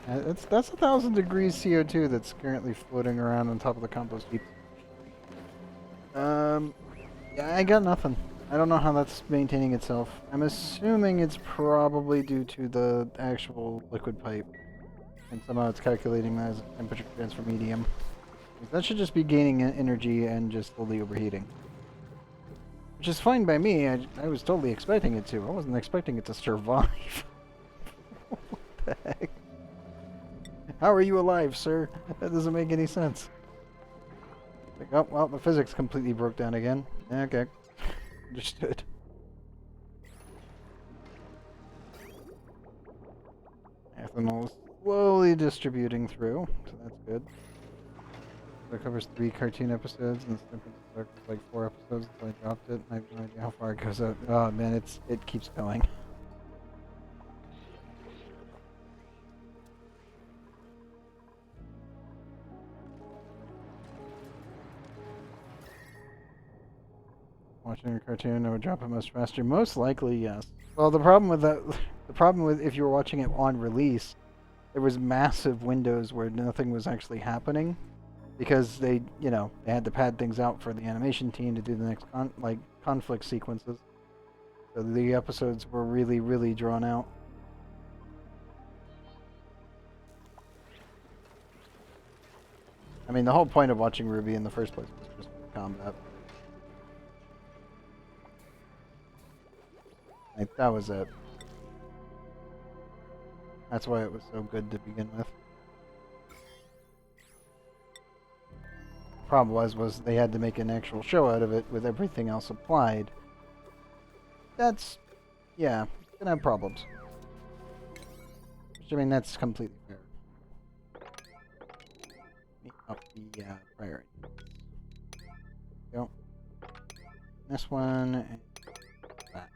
That's 1,000 degrees CO2 that's currently floating around on top of the compost heap. Yeah, I got nothing. I don't know how that's maintaining itself. I'm assuming it's probably due to the actual liquid pipe. And somehow it's calculating that as a temperature transfer medium. That should just be gaining energy and just slowly overheating. Which is fine by me. I was totally expecting it to. I wasn't expecting it to survive. What the heck? How are you alive, sir? That doesn't make any sense. Like, oh, well, the physics completely broke down again. Okay. Understood. Ethanol is slowly distributing through, so that's good. That covers 3 cartoon episodes, and the snippets was like 4 episodes until I dropped it. I have no idea how far it goes out. Oh man, it keeps going. Watching a cartoon, I would drop it much faster. Most likely, yes. Well, the problem with that, the problem with if you were watching it on release, there was massive windows where nothing was actually happening, because they, they had to pad things out for the animation team to do the next conflict sequences. So the episodes were really, really drawn out. I mean, the whole point of watching Ruby in the first place was just combat. Like, that was it. That's why it was so good to begin with. Problem was they had to make an actual show out of it with everything else applied. That's, yeah, gonna have problems. Which, I mean, that's completely fair. Meet up the priority. Go. This one and that.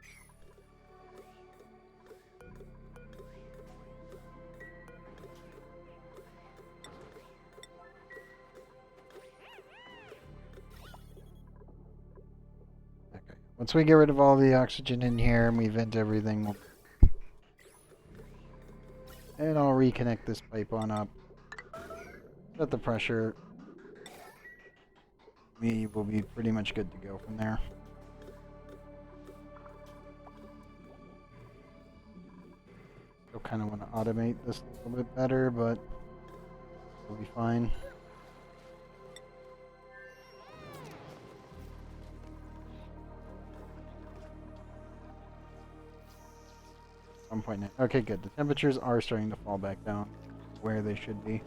Okay. Once we get rid of all the oxygen in here and we vent everything, and I'll reconnect this pipe on up. Set the pressure. We will be pretty much good to go from there. Still kind of want to automate this a little bit better, but we'll be fine. Okay, good. The temperatures are starting to fall back down where they should be.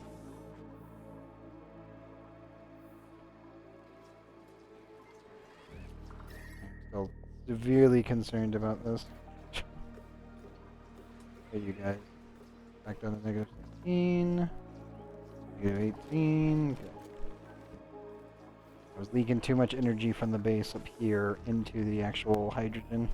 I'm still severely concerned about this. Okay, you guys. Back down to negative 16. Negative 18. Okay. I was leaking too much energy from the base up here into the actual hydrogen.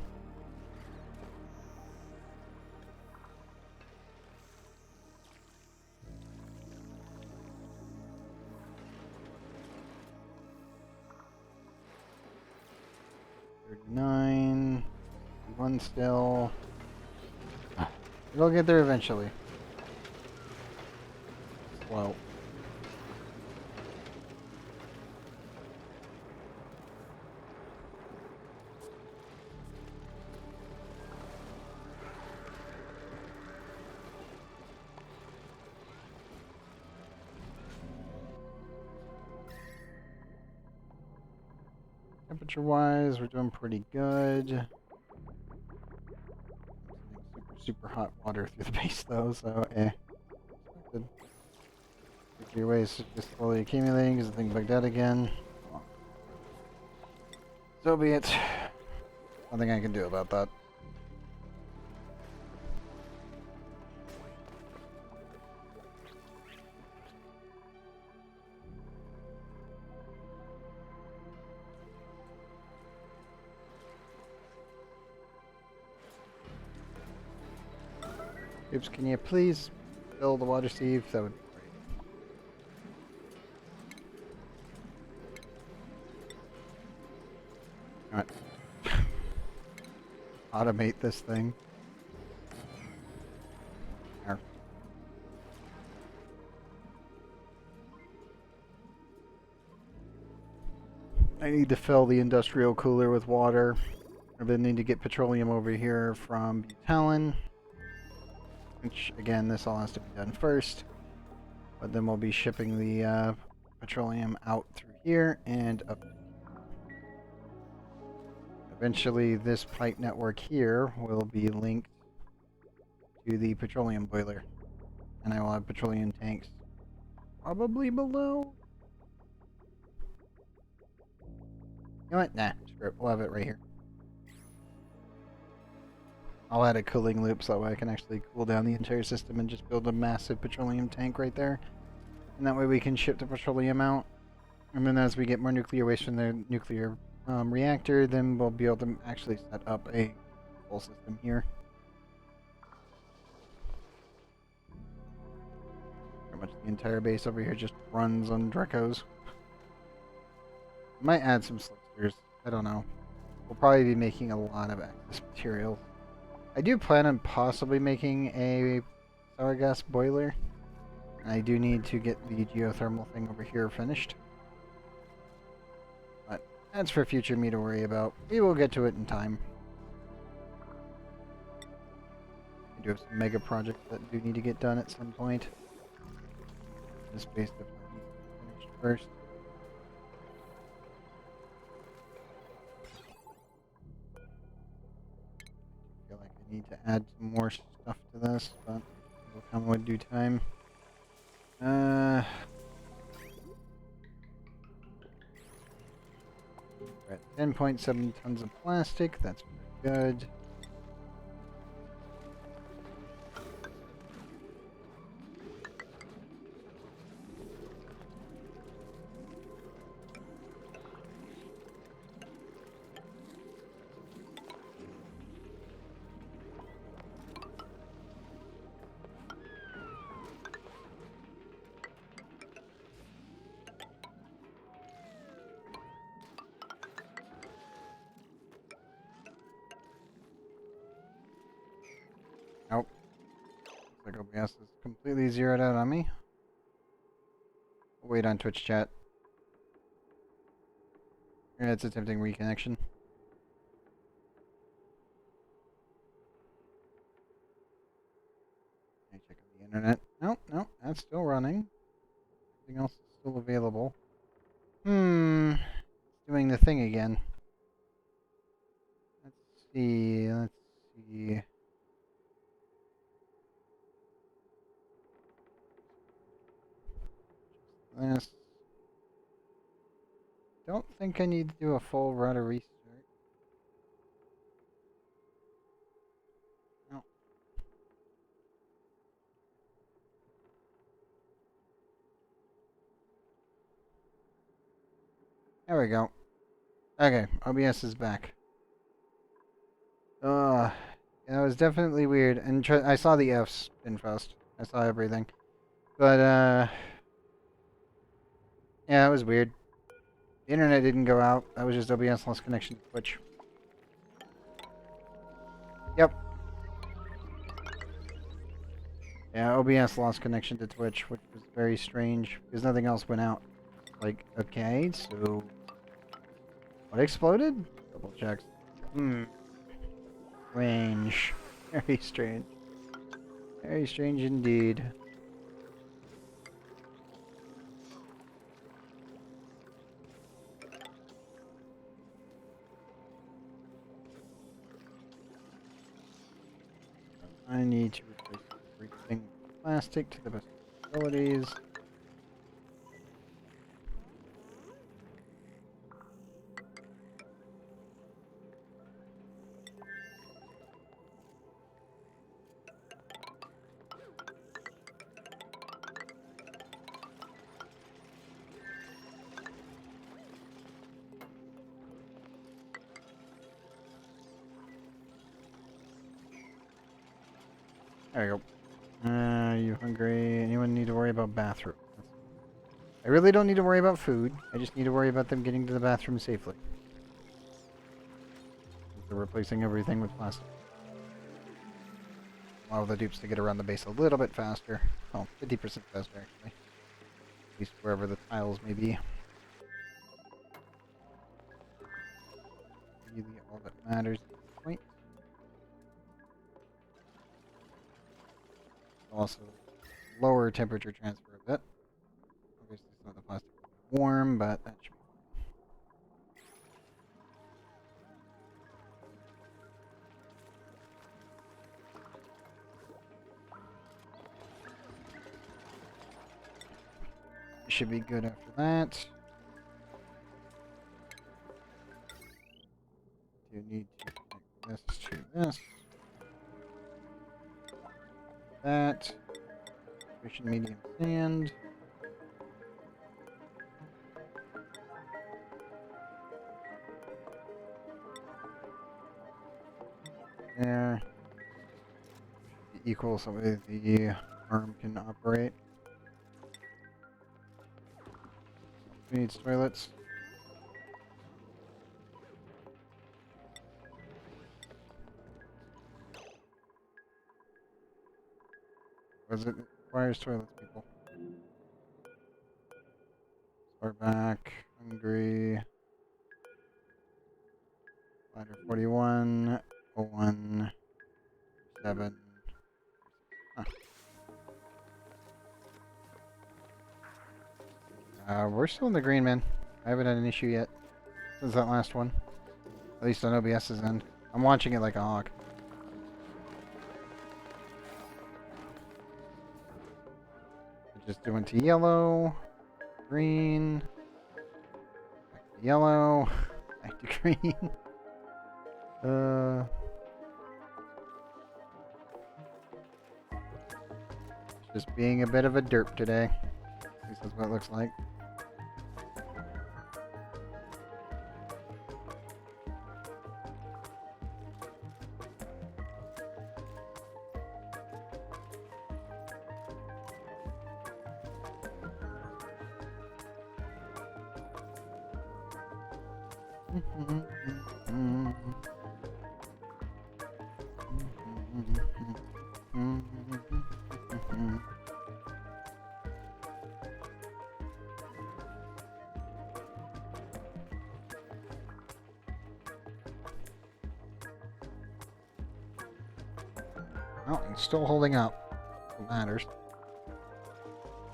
One still. It'll get there eventually. Well. Temperature-wise, we're doing pretty good. Super super hot water through the base though, so eh. Expected. Nuclear waste is just slowly accumulating because the thing bugged out again. So be it. Nothing I can do about that. Oops, can you please fill the water sieve? That would be great. Alright. Automate this thing. There. I need to fill the industrial cooler with water. I then need to get petroleum over here from Butalin. Which, again, this all has to be done first. But then we'll be shipping the petroleum out through here and up. Eventually, this pipe network here will be linked to the petroleum boiler. And I will have petroleum tanks probably below. You know what? Nah, screw it. We'll have it right here. I'll add a cooling loop so that way I can actually cool down the entire system and just build a massive petroleum tank right there. And that way we can ship the petroleum out. And then as we get more nuclear waste from the nuclear reactor, then we'll be able to actually set up a whole system here. Pretty much the entire base over here just runs on Dracos. Might add some slicksters. I don't know. We'll probably be making a lot of excess material. I do plan on possibly making a sour gas boiler. I do need to get the geothermal thing over here finished. But that's for future me to worry about. We will get to it in time. I do have some mega projects that do need to get done at some point. This base definitely needs to be finished first. I feel like I need to add some more stuff to this, but it will come with due time. We're at 10.7 tons of plastic. That's very good. Nope. Looks like OBS is completely zeroed out on me. We'll wait on Twitch chat. Yeah, it's attempting reconnection. I check the internet. Nope, nope, that's still running. Everything else is still available. It's doing the thing again. Let's see, let's see. This. Don't think I need to do a full router restart. No. There we go. Okay, OBS is back. Yeah, it was definitely weird, and I saw the Fs in Faust. I saw everything. But, yeah, it was weird. The internet didn't go out. That was just OBS lost connection to Twitch. Yep. Yeah, OBS lost connection to Twitch, which was very strange, because nothing else went out. Like, okay, so... What exploded? Double checks. Strange. Very strange. Very strange indeed. I need to replace everything with plastic to the best of my abilities. There we go. Are you hungry? Anyone need to worry about bathroom? I really don't need to worry about food. I just need to worry about them getting to the bathroom safely. They're replacing everything with plastic. Allow the dupes to get around the base a little bit faster. Oh, 50% faster, actually. At least wherever the tiles may be. Really all that matters at this point. Also, lower temperature transfer a bit. Obviously, some of the plastic is warm, but that should be should be good after that. You need to connect this to this. That. Sufficient medium sand. There. Should be equal so that the arm can operate. Who needs toilets? Was it requires toilets, people? We're back. Hungry. Ladder 41. 01. 7. Huh. We're still in the green, man. I haven't had an issue yet since that last one. At least on OBS's end. I'm watching it like a hawk. Just doing to yellow, green, back to yellow, back to green. Just being a bit of a derp today. At least that's what it looks like. Oh, it's still holding up. It matters.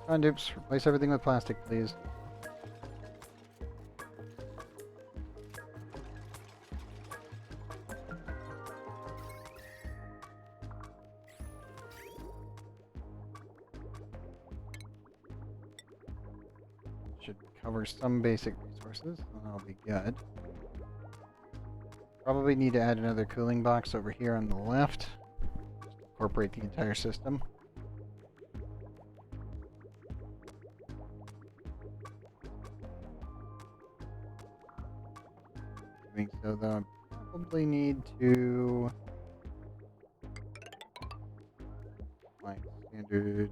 Come on, dupes. Replace everything with plastic, please. Should cover some basic resources, and that'll be good. Probably need to add another cooling box over here on the left. Just incorporate the entire system. Doing so, though, I probably need to... like standard...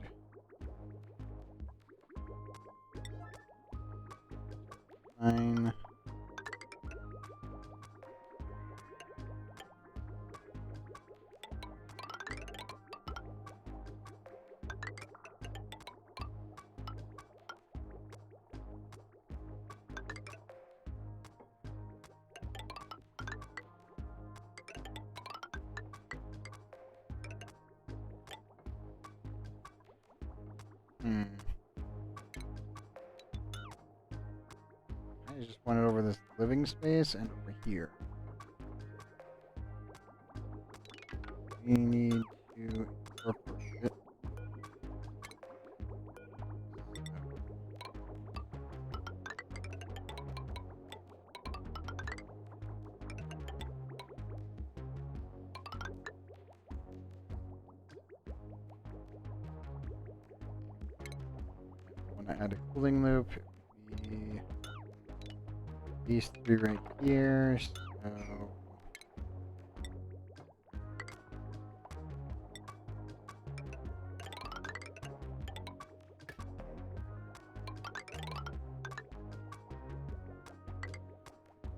Fine. I just want it over this living space and over here. We need to incorporate it. When I add a cooling loop, it would be these three right here. So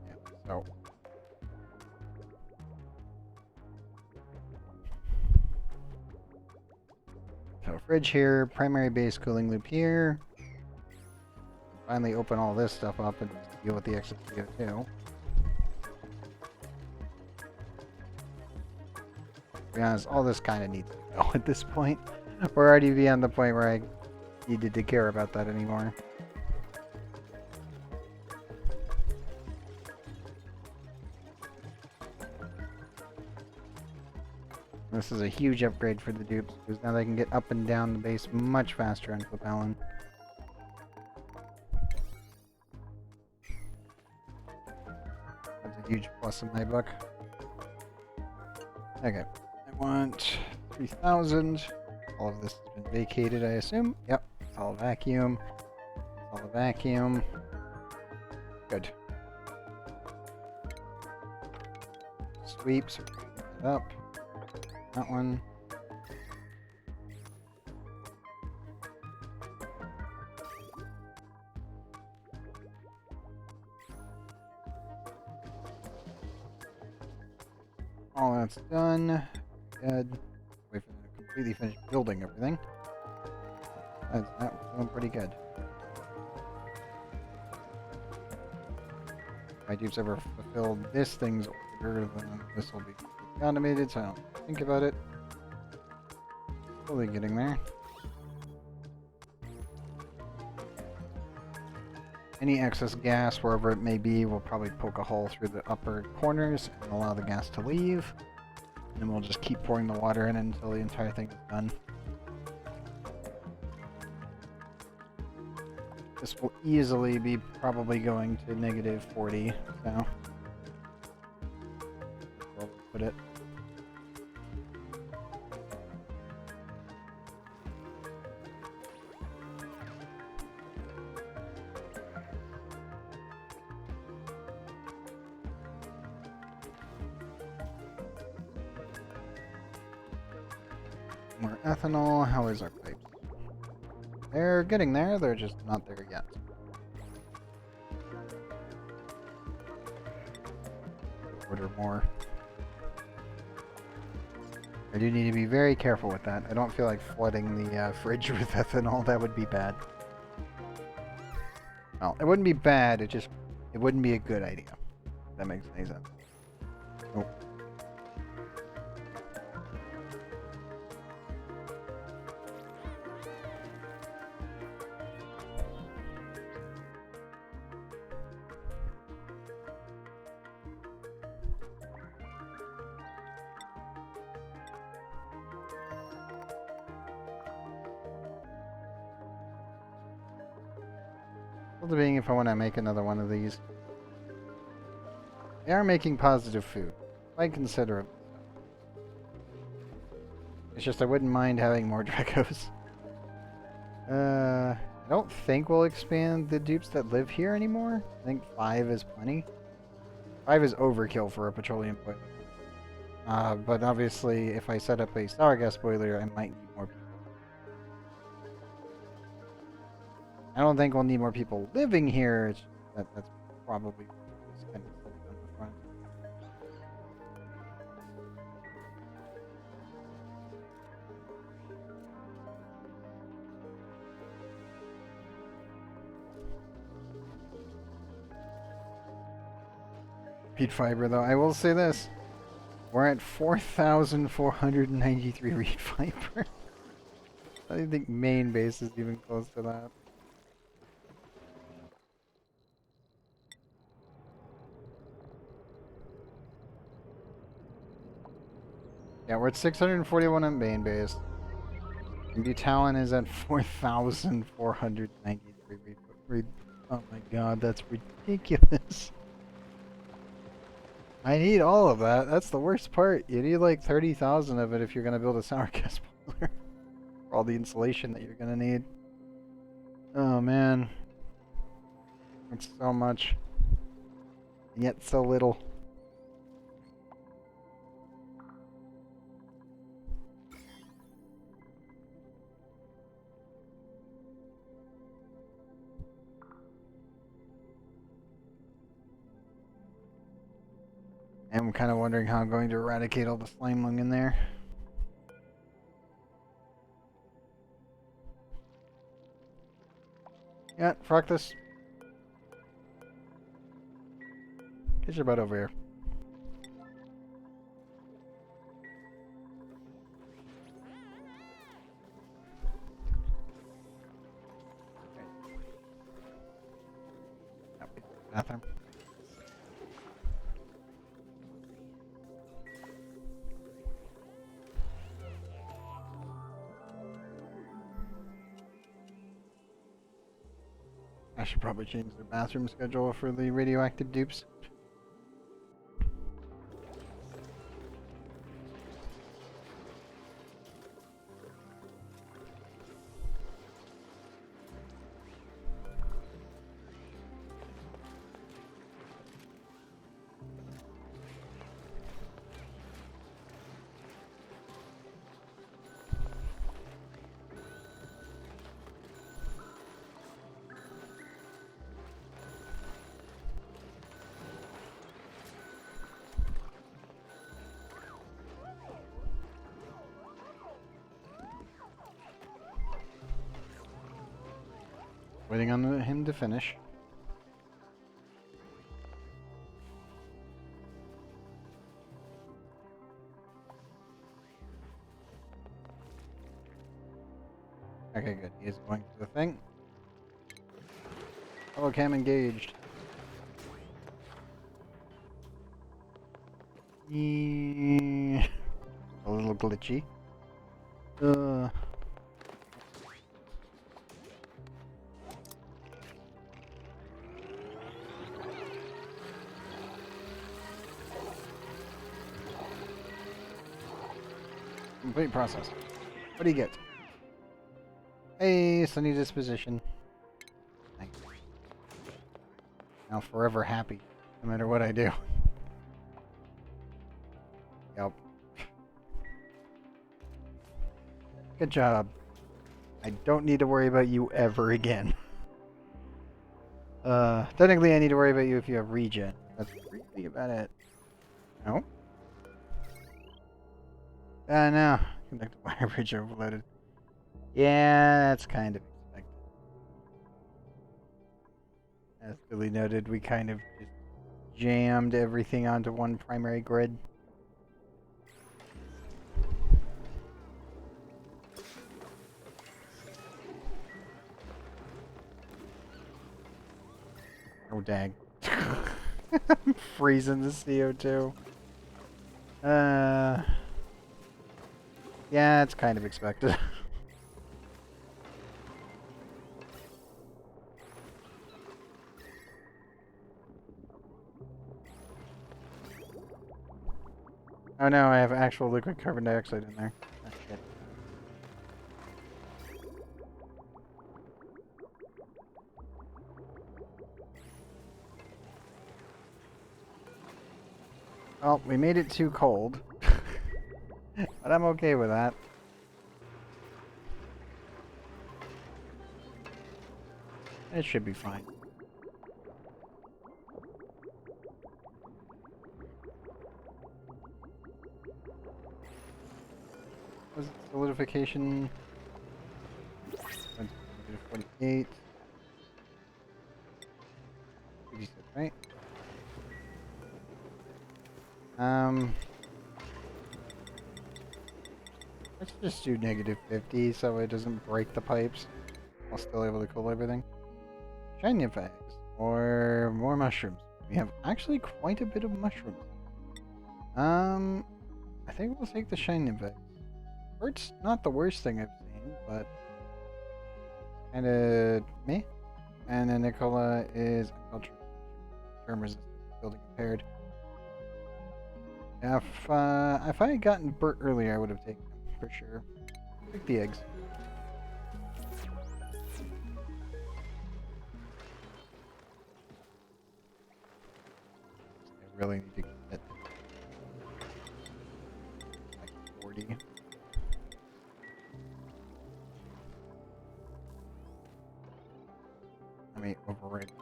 yeah, so fridge here, primary base cooling loop here. Finally open all this stuff up and deal with the excess CO2. To be honest, all this kind of needs to go at this point. We're already beyond the point where I needed to care about that anymore. This is a huge upgrade for the dupes, because now they can get up and down the base much faster on Clopalin. That's a huge plus in my book. Okay, I want 3,000. All of this has been vacated, I assume. Yep, it's all vacuum. It's all a vacuum. Good. Sweeps. That up. That one. All that's done. Good. Wait for them to completely finish building everything. That was going pretty good. If my dupes ever fulfilled this thing's order, then this will be automated, so I don't think about it. Slowly getting there. Any excess gas, wherever it may be, we'll probably poke a hole through the upper corners and allow the gas to leave. And then we'll just keep pouring the water in until the entire thing is done. This will easily be probably going to negative 40, so that's where we'll put it. More ethanol. How is our pipes? They're getting there, they're just not there yet. Order more. I do need to be very careful with that. I don't feel like flooding the fridge with ethanol. That would be bad. Well, it wouldn't be bad, it wouldn't be a good idea. If that makes any sense. Oh. Debating if I want to make another one of these. They are making positive food. Quite considerable. It's just I wouldn't mind having more Dracos. I don't think we'll expand the dupes that live here anymore. I think 5 is plenty. 5 is overkill for a petroleum boiler. But obviously, if I set up a sour gas boiler, I might need more people. I don't think we'll need more people living here. It's that's probably just kind of setting on the front. Reed fiber, though, I will say this: we're at 4,493 reed fiber. I don't think main base is even close to that. Yeah, we're at 641 on main base. And Butalin is at 4,493. Oh my god, that's ridiculous. I need all of that. That's the worst part. You need like 30,000 of it if you're going to build a sour gas boiler. For all the insulation that you're going to need. Oh man. It's so much. And yet so little. And I'm kind of wondering how I'm going to eradicate all the slime lung in there. Yeah, Fructus. Get your butt over here. Bathroom. I should probably change the bathroom schedule for the radioactive dupes. Waiting on him to finish. Okay, good. He is going to the thing. Hello, cam engaged. A little glitchy. Complete process. What do you get? Hey, sunny disposition. Thanks. Now forever happy, no matter what I do. Yep. Good job. I don't need to worry about you ever again. Technically I need to worry about you if you have regen. That's really about it. No? No. Conductive wire bridge overloaded. Yeah, that's kind of expected. As Billy noted, we kind of just jammed everything onto one primary grid. Oh, dang. I'm freezing the CO2. Yeah, it's kind of expected. Oh no, I have actual liquid carbon dioxide in there. Oh, shit. Well, we made it too cold. But I'm okay with that. It should be fine. Was it solidification? 48. 56, right? Let's just do -50 so it doesn't break the pipes. I'll still able to cool everything. Shiny effects or more mushrooms. We have actually quite a bit of mushrooms. I I think we'll take the shine index. It's not the worst thing I've seen, but kind of meh. And then Nicola is uncultured, germ resistant, building impaired. If I had gotten Bert earlier, I would have taken him for sure. Take the eggs. I really need to get like 40. Let me override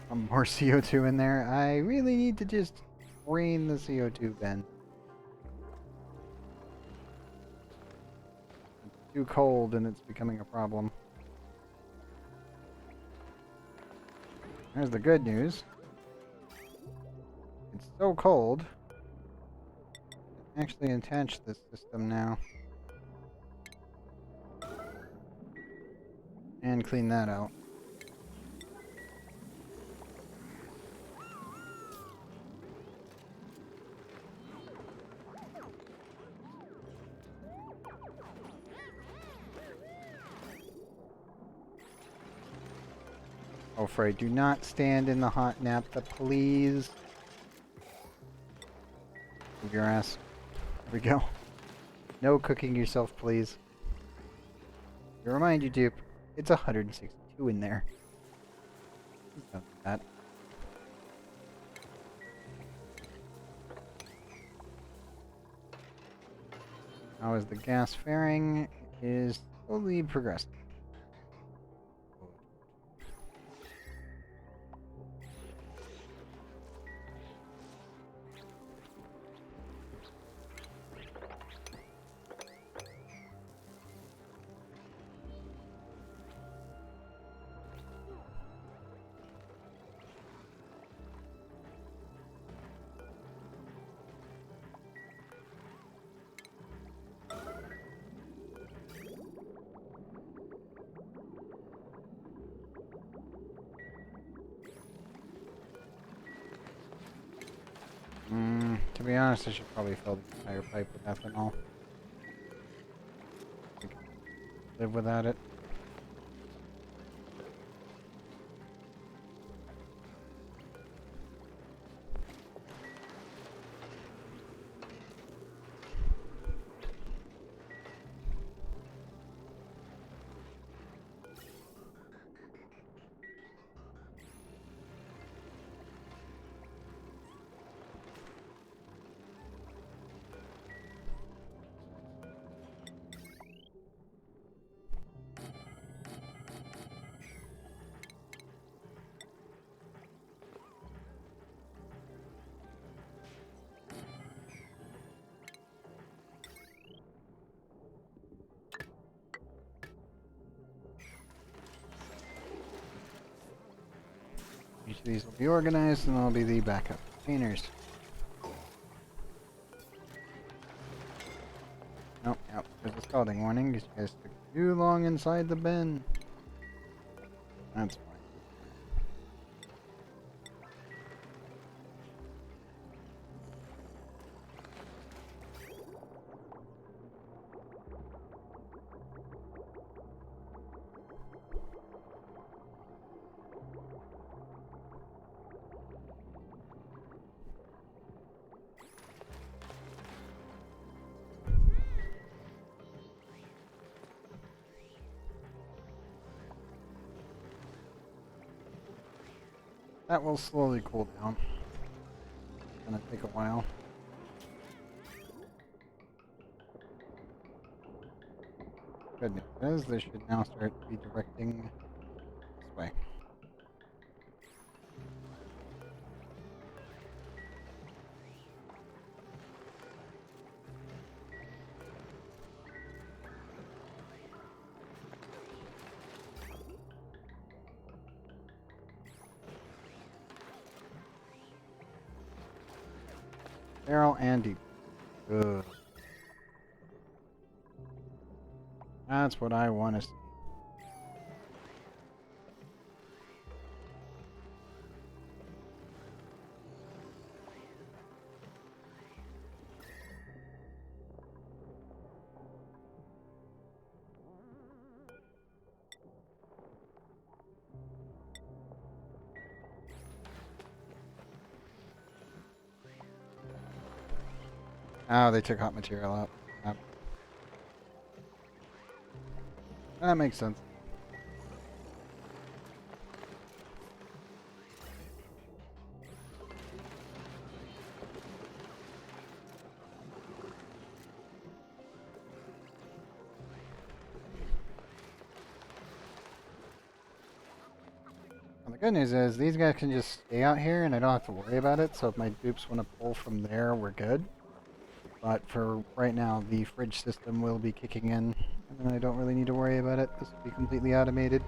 some more CO2 in there. I really need to just rein the CO2 bin. It's too cold and it's becoming a problem. There's the good news. It's so cold. I can actually attach this system now. And clean that out. Oh, Frey, do not stand in the hot naphtha, please. Move your ass. There we go. No cooking yourself, please. To remind you, dupe, it's 162 in there. Please don't do that. How is the gas faring? It is slowly progressing. To be honest, I should probably fill the entire pipe with ethanol. I can live without it. Each of these will be organized and they'll be the backup containers. Oh, yep, there's a scalding warning because you guys took too long inside the bin. That's fine. That will slowly cool down. It's gonna take a while. Good news is they should now start redirecting this way. Barrel and deep. Good. That's what I want to see. Oh, they took hot material out. That makes sense. Well, the good news is these guys can just stay out here and I don't have to worry about it. So if my dupes want to pull from there, we're good. But for right now, the fridge system will be kicking in, and then I don't really need to worry about it. This will be completely automated.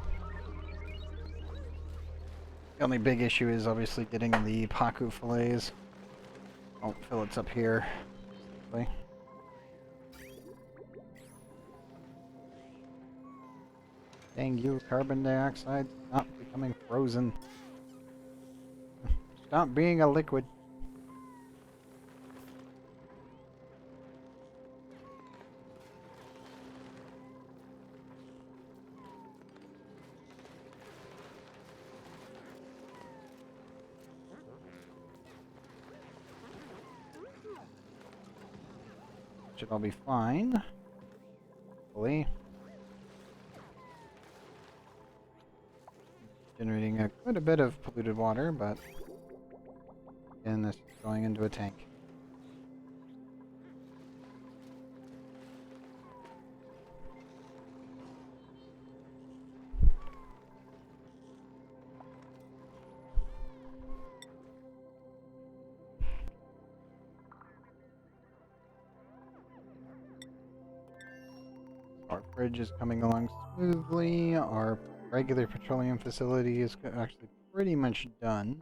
The only big issue is obviously getting the Paku fillets. Oh, fillets up here. Dang you, carbon dioxide. Stop becoming frozen. Stop being a liquid. Should all be fine. Hopefully. Generating quite a bit of polluted water, but again, this is going into a tank. Our fridge is coming along smoothly. Our regular petroleum facility is actually pretty much done.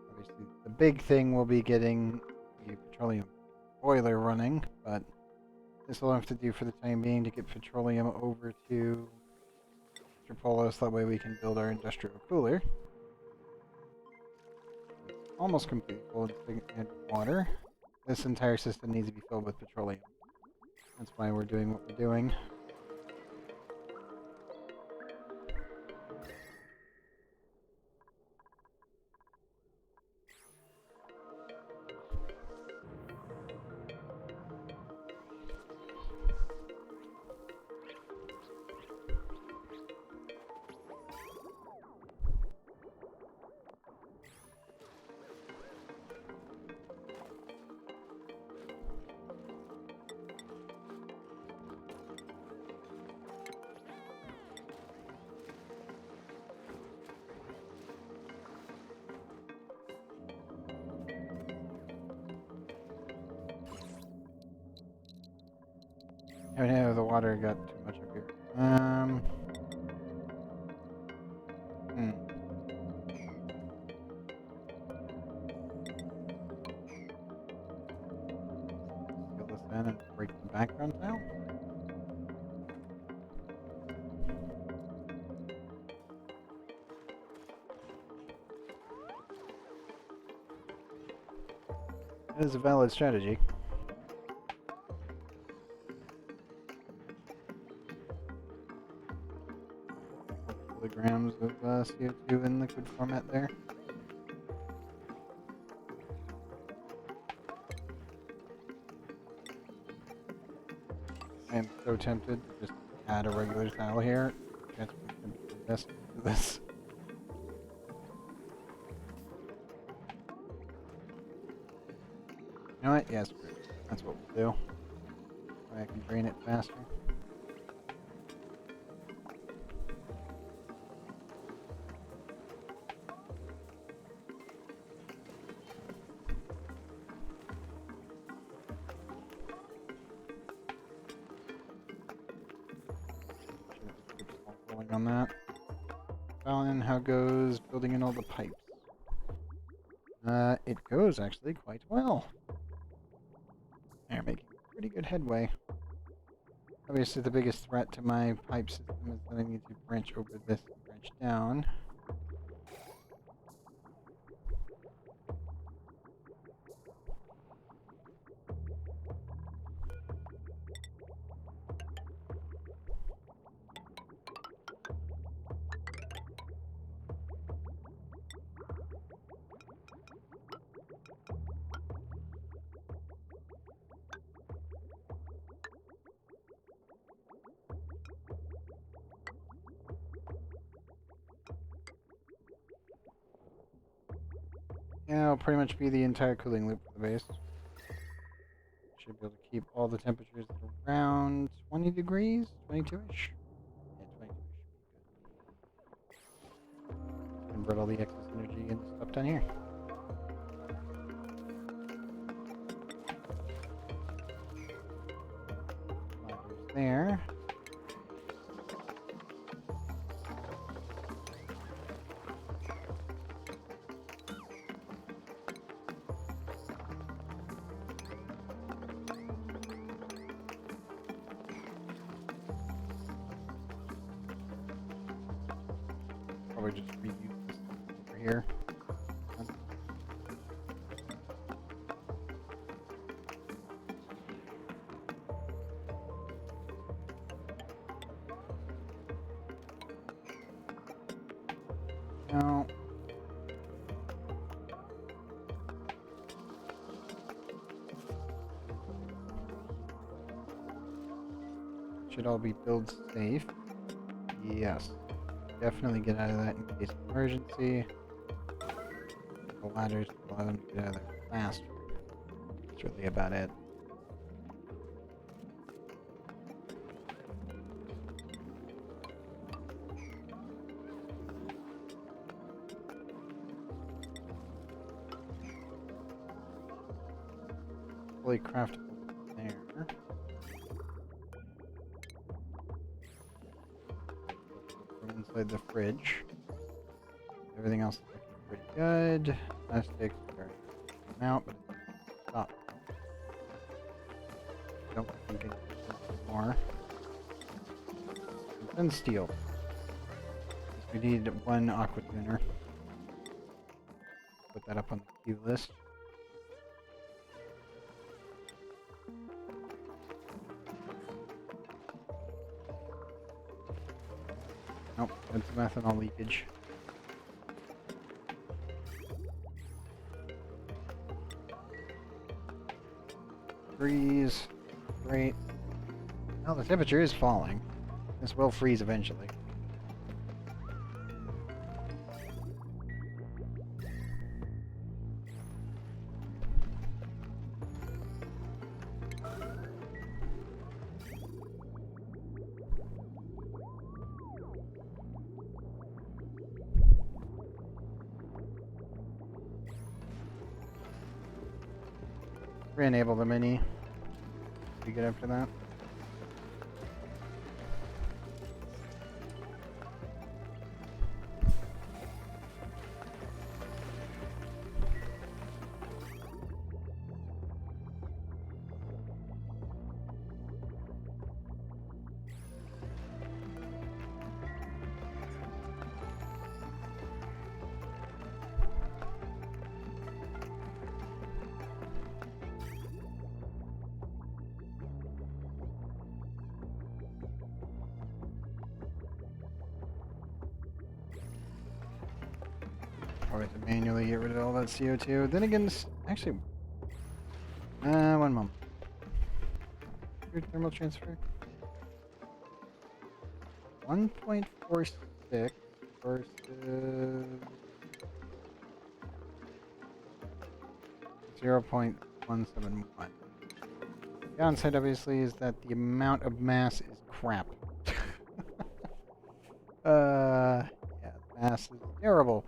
Obviously, the big thing will be getting the petroleum boiler running, but this will have to do for the time being to get petroleum over to Metropolis. That way we can build our industrial cooler. Almost complete. Full of water. This entire system needs to be filled with petroleum. That's why we're doing what we're doing. Oh no, the water got too much up here. Seal this in and break the background tile. That is a valid strategy. Kilograms of CO2 in liquid format there. I am so tempted to just add a regular tile here. Transfer this to this. You know what? Yes, that's what we'll do. I can drain it faster. Rolling on that. Fallon, how goes building in all the pipes? It goes actually quite well. They're making pretty good headway. Obviously, the biggest threat to my pipe system is that I need to branch over this and branch down. Yeah, it'll pretty much be the entire cooling loop for the base. Should be able to keep all the temperatures at around 20 degrees, 22-ish. Yeah, 22-ish. Convert all the excess energy into stuff down here. Ladders there. Probably just reuse this over here. Now, should all be build safe. Yes. Definitely get out of that in case of emergency. The ladders allow them to get out of there faster. That's really about it. Fully craftable there. From inside the fridge. Everything else is looking pretty good. Plastics are out, but it's stop. Don't think anything more. And then steel. We need one aqua tuner. Put that up on the queue list. Nope, that's methanol leakage. Freeze. Great. Well, the temperature is falling. This will freeze eventually. Re-enable the mini. Be good after that. Probably have to manually get rid of all that CO2. Then again, actually, one moment. Your thermal transfer. 1.46 versus 0.171. The downside, obviously, is that the amount of mass is crap. Yeah, mass is terrible.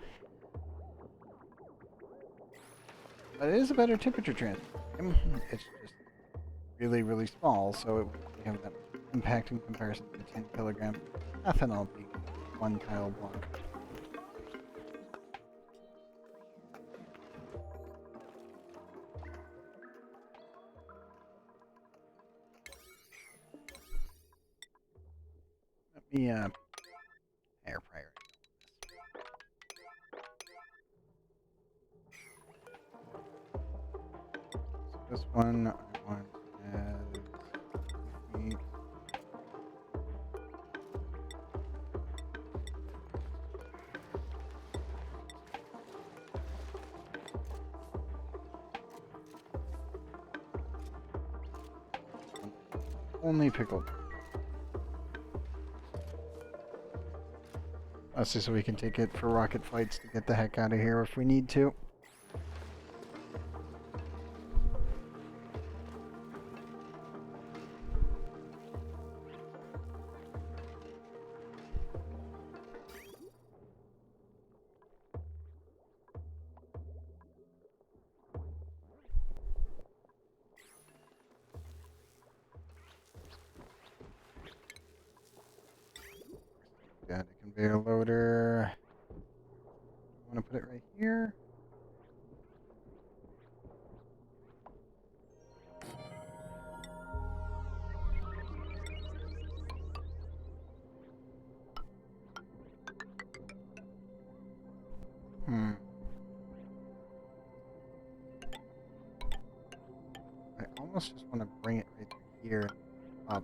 But it is a better temperature transfer. It's just really, really small, so it won't have that impact in comparison to the 10 kilogram ethanol being one tile block. Let me air fryer. So this one I want as meat. Only pickled. That's just so we can take it for rocket flights to get the heck out of here if we need to. Conveyor loader. I want to put it right here. Hmm. I almost just want to bring it right here up.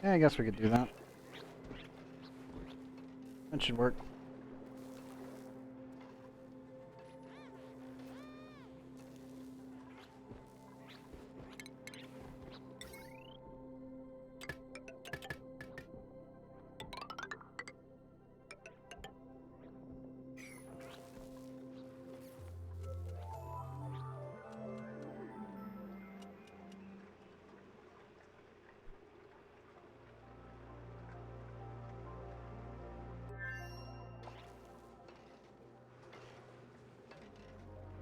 Yeah, I guess we could do that. That should work.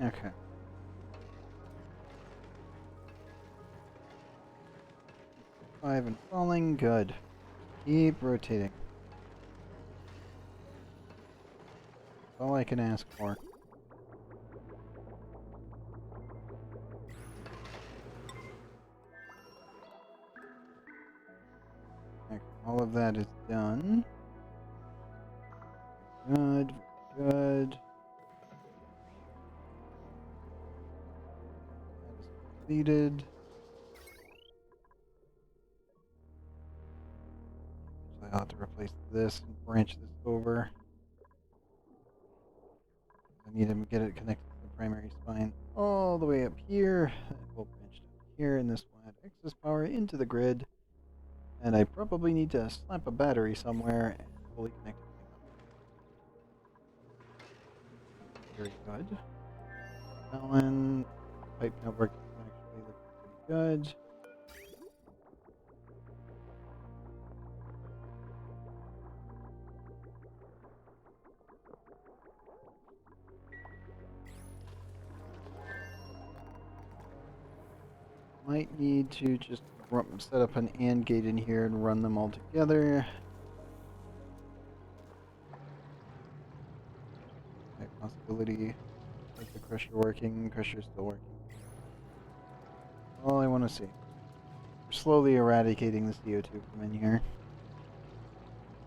Okay. Five and falling. Good. Keep rotating. That's all I can ask for. Okay, all of that is done. Good. Good. That is completed. So I'll have to replace this and branch this over. I need to get it connected to the primary spine all the way up here. We'll branch down here, and this will add excess power into the grid. And I probably need to slap a battery somewhere and fully connect everything up. Very good. Alan, pipe network is actually looking pretty good. Might need to just set up an AND gate in here and run them all together. High possibility. Is the crusher working? Crusher's still working. All I want to see. We're slowly eradicating the CO2 from in here.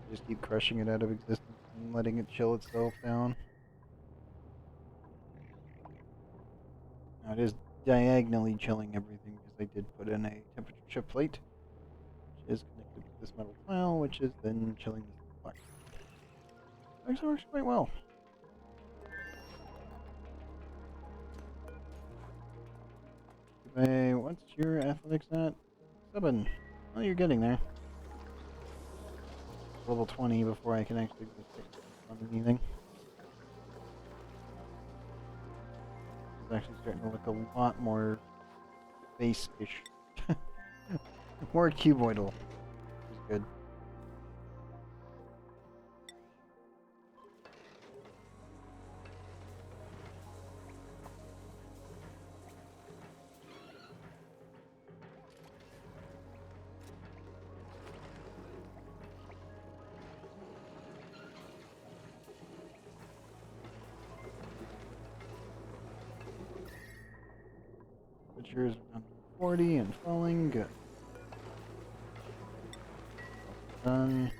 Just keep crushing it out of existence and letting it chill itself down. Now it is diagonally chilling everything because I did put in a temperature chip plate, which is connected to this metal tile, which is then chilling this block. Actually works quite well. What's your athletics at? 7. Well, you're getting there. Level 20 before I can actually on anything. It's actually starting to look a lot more base-ish. More cuboidal, which is good. Temperatures around 40 and falling. Good. Done.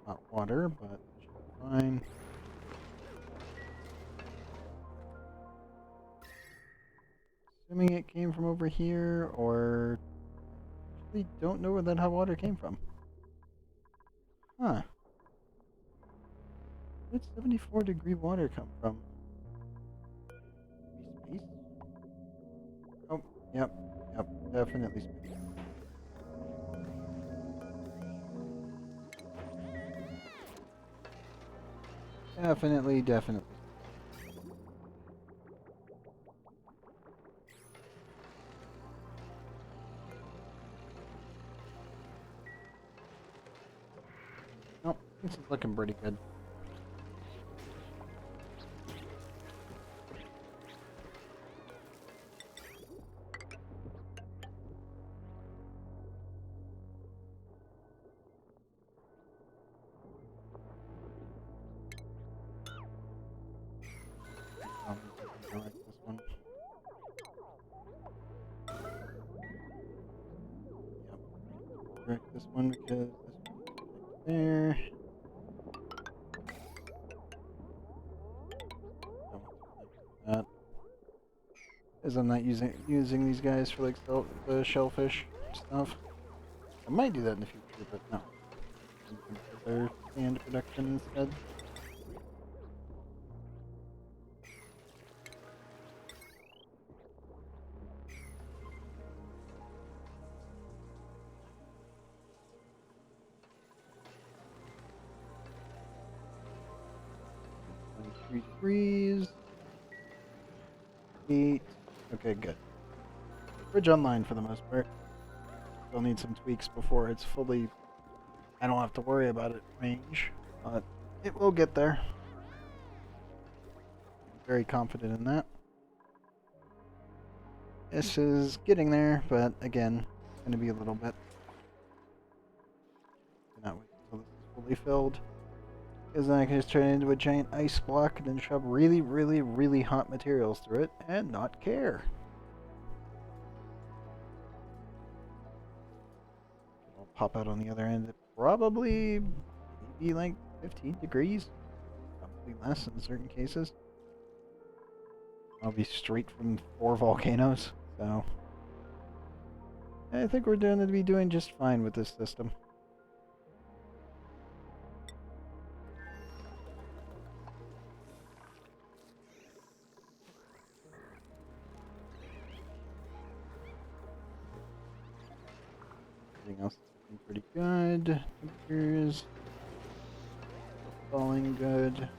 Hot water, but that should be fine. Assuming it came from over here, or actually don't know where that hot water came from. Huh. Where did 74-degree water come from? Maybe space? Oh, yep, definitely space. Definitely, definitely. Oh, this is looking pretty good. Direct this one. Yep. Direct this one because this one there. That. As I'm not using these guys for like the shellfish stuff. I might do that in the future, but no. For their sand production instead. Degrees. 8. Okay, good. Bridge online for the most part. Still need some tweaks before it's fully. I don't have to worry about it range, but it will get there. I'm very confident in that. This is getting there, but again, it's going to be a little bit. Not wait until this is fully filled. Because then I can just turn it into a giant ice block and then shove really, really, really hot materials through it and not care. It'll pop out on the other end at probably maybe like 15 degrees. Probably less in certain cases. I'll be straight from 4 volcanoes, so I think we're going to be doing just fine with this system. Everything else is looking pretty good. Temperatures falling good.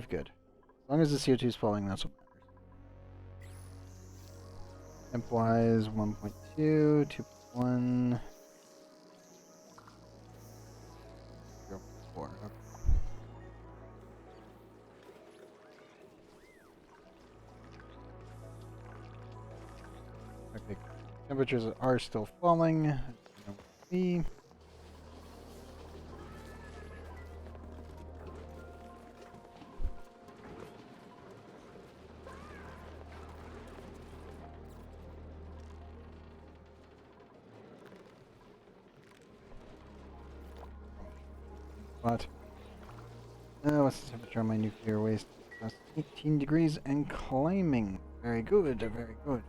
Good. As long as the CO2 is falling, that's what matters. Temp-wise, 1.2, 2.1, 0.4. Okay. Temperatures are still falling. See. What? What's the temperature on my nuclear waste? That's 18 degrees and climbing. Very good, very good.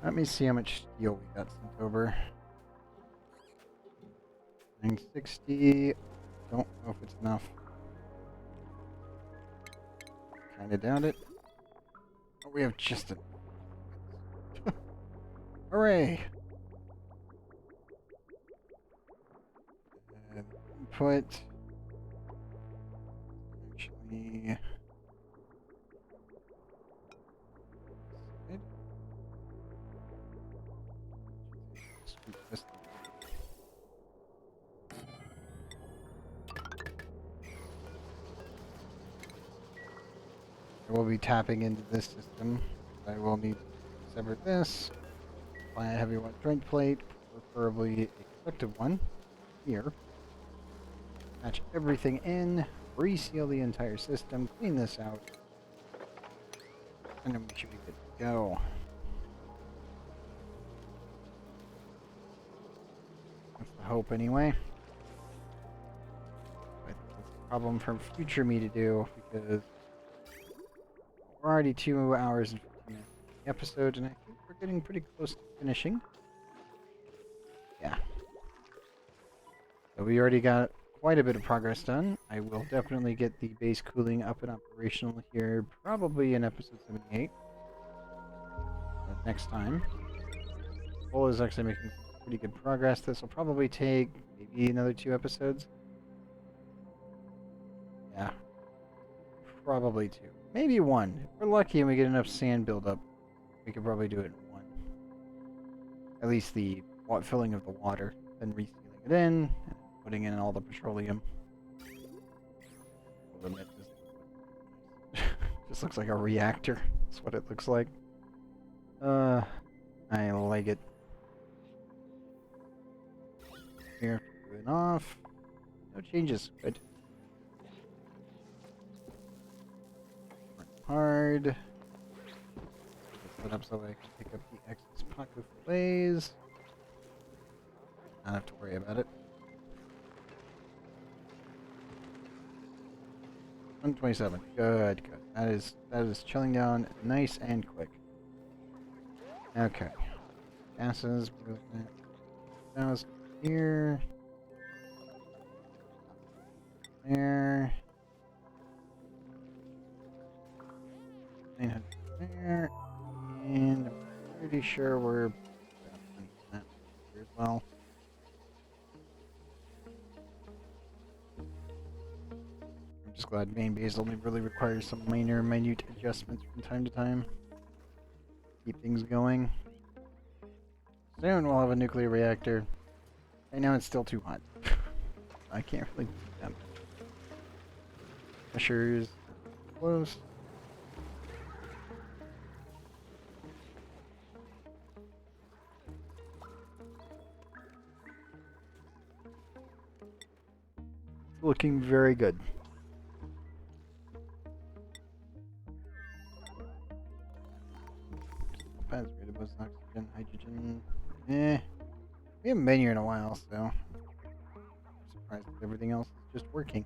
Let me see how much steel we got sent over. 960. Don't know if it's enough. Kinda doubt it. Oh, we have just a. Hooray! Input. Actually. I will be tapping into this system. I will need to sever this. Apply a heavy joint plate, preferably a conductive one. Here. Patch everything in. Reseal the entire system. Clean this out. And then we should be good to go. That's the hope anyway. I think that's a problem for future me to do because We're already 2 hours and 15 minutes into the episode, and I think we're getting pretty close to finishing. Yeah. So we already got quite a bit of progress done. I will definitely get the base cooling up and operational here, probably in episode 78. Next time. Cole is actually making pretty good progress. This will probably take maybe another 2 episodes. Yeah. Probably 2. Maybe 1. If we're lucky and we get enough sand buildup, we could probably do it in 1. At least the filling of the water, then resealing it in, and putting in all the petroleum. Just looks like a reactor. That's what it looks like. I like it. Here, going off. No changes. Good. Hard. Set up so I can pick up the excess Paco fillets. Not have to worry about it. 127. Good, good. That is chilling down nice and quick. Okay. Gases. That was here. There. 900 there. And I'm pretty sure we're that here as well. I'm just glad main base only really requires some minute adjustments from time to time. Keep things going. Soon we'll have a nuclear reactor. Right now it's still too hot. I can't really do that. Pressures close. Looking very good. Depends. Oxygen, hydrogen. We haven't been here in a while, so I'm surprised that everything else is just working.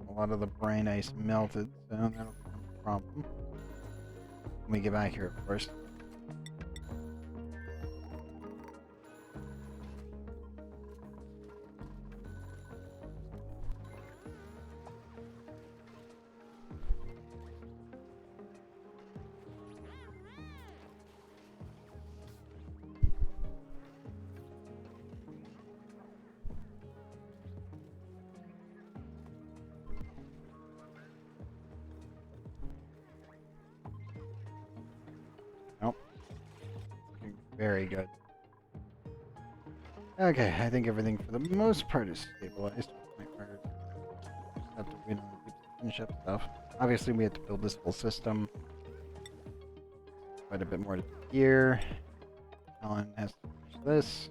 A lot of the brine ice melted, so that'll become a problem. When we get back here, of course. Very good. Okay, I think everything for the most part is stabilized. Just have to finish up stuff. Obviously, we have to build this whole system. Quite a bit more to do here. Alan has to finish this.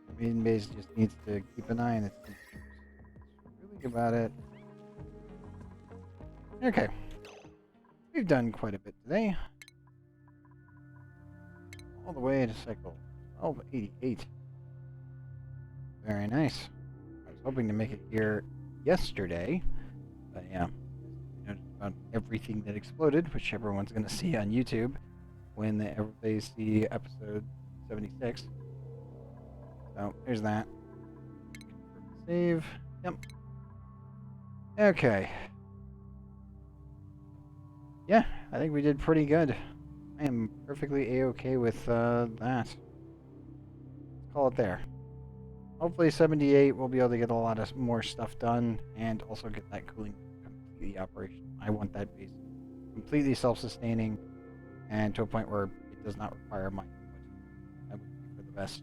The main base just needs to keep an eye on its temperatures. Really about it. Okay. We've done quite a bit today. All the way to cycle 1288. Very nice. I was hoping to make it here yesterday, but yeah, you know, about everything that exploded, which everyone's going to see on YouTube when they see episode 76. So there's that. Save. Yep. Okay. Yeah, I think we did pretty good. I am perfectly a-okay with that. Let's call it there. Hopefully 78 we'll be able to get a lot of more stuff done and also get that cooling completely operational. I want that base completely self-sustaining and to a point where it does not require my input. That would be for the best.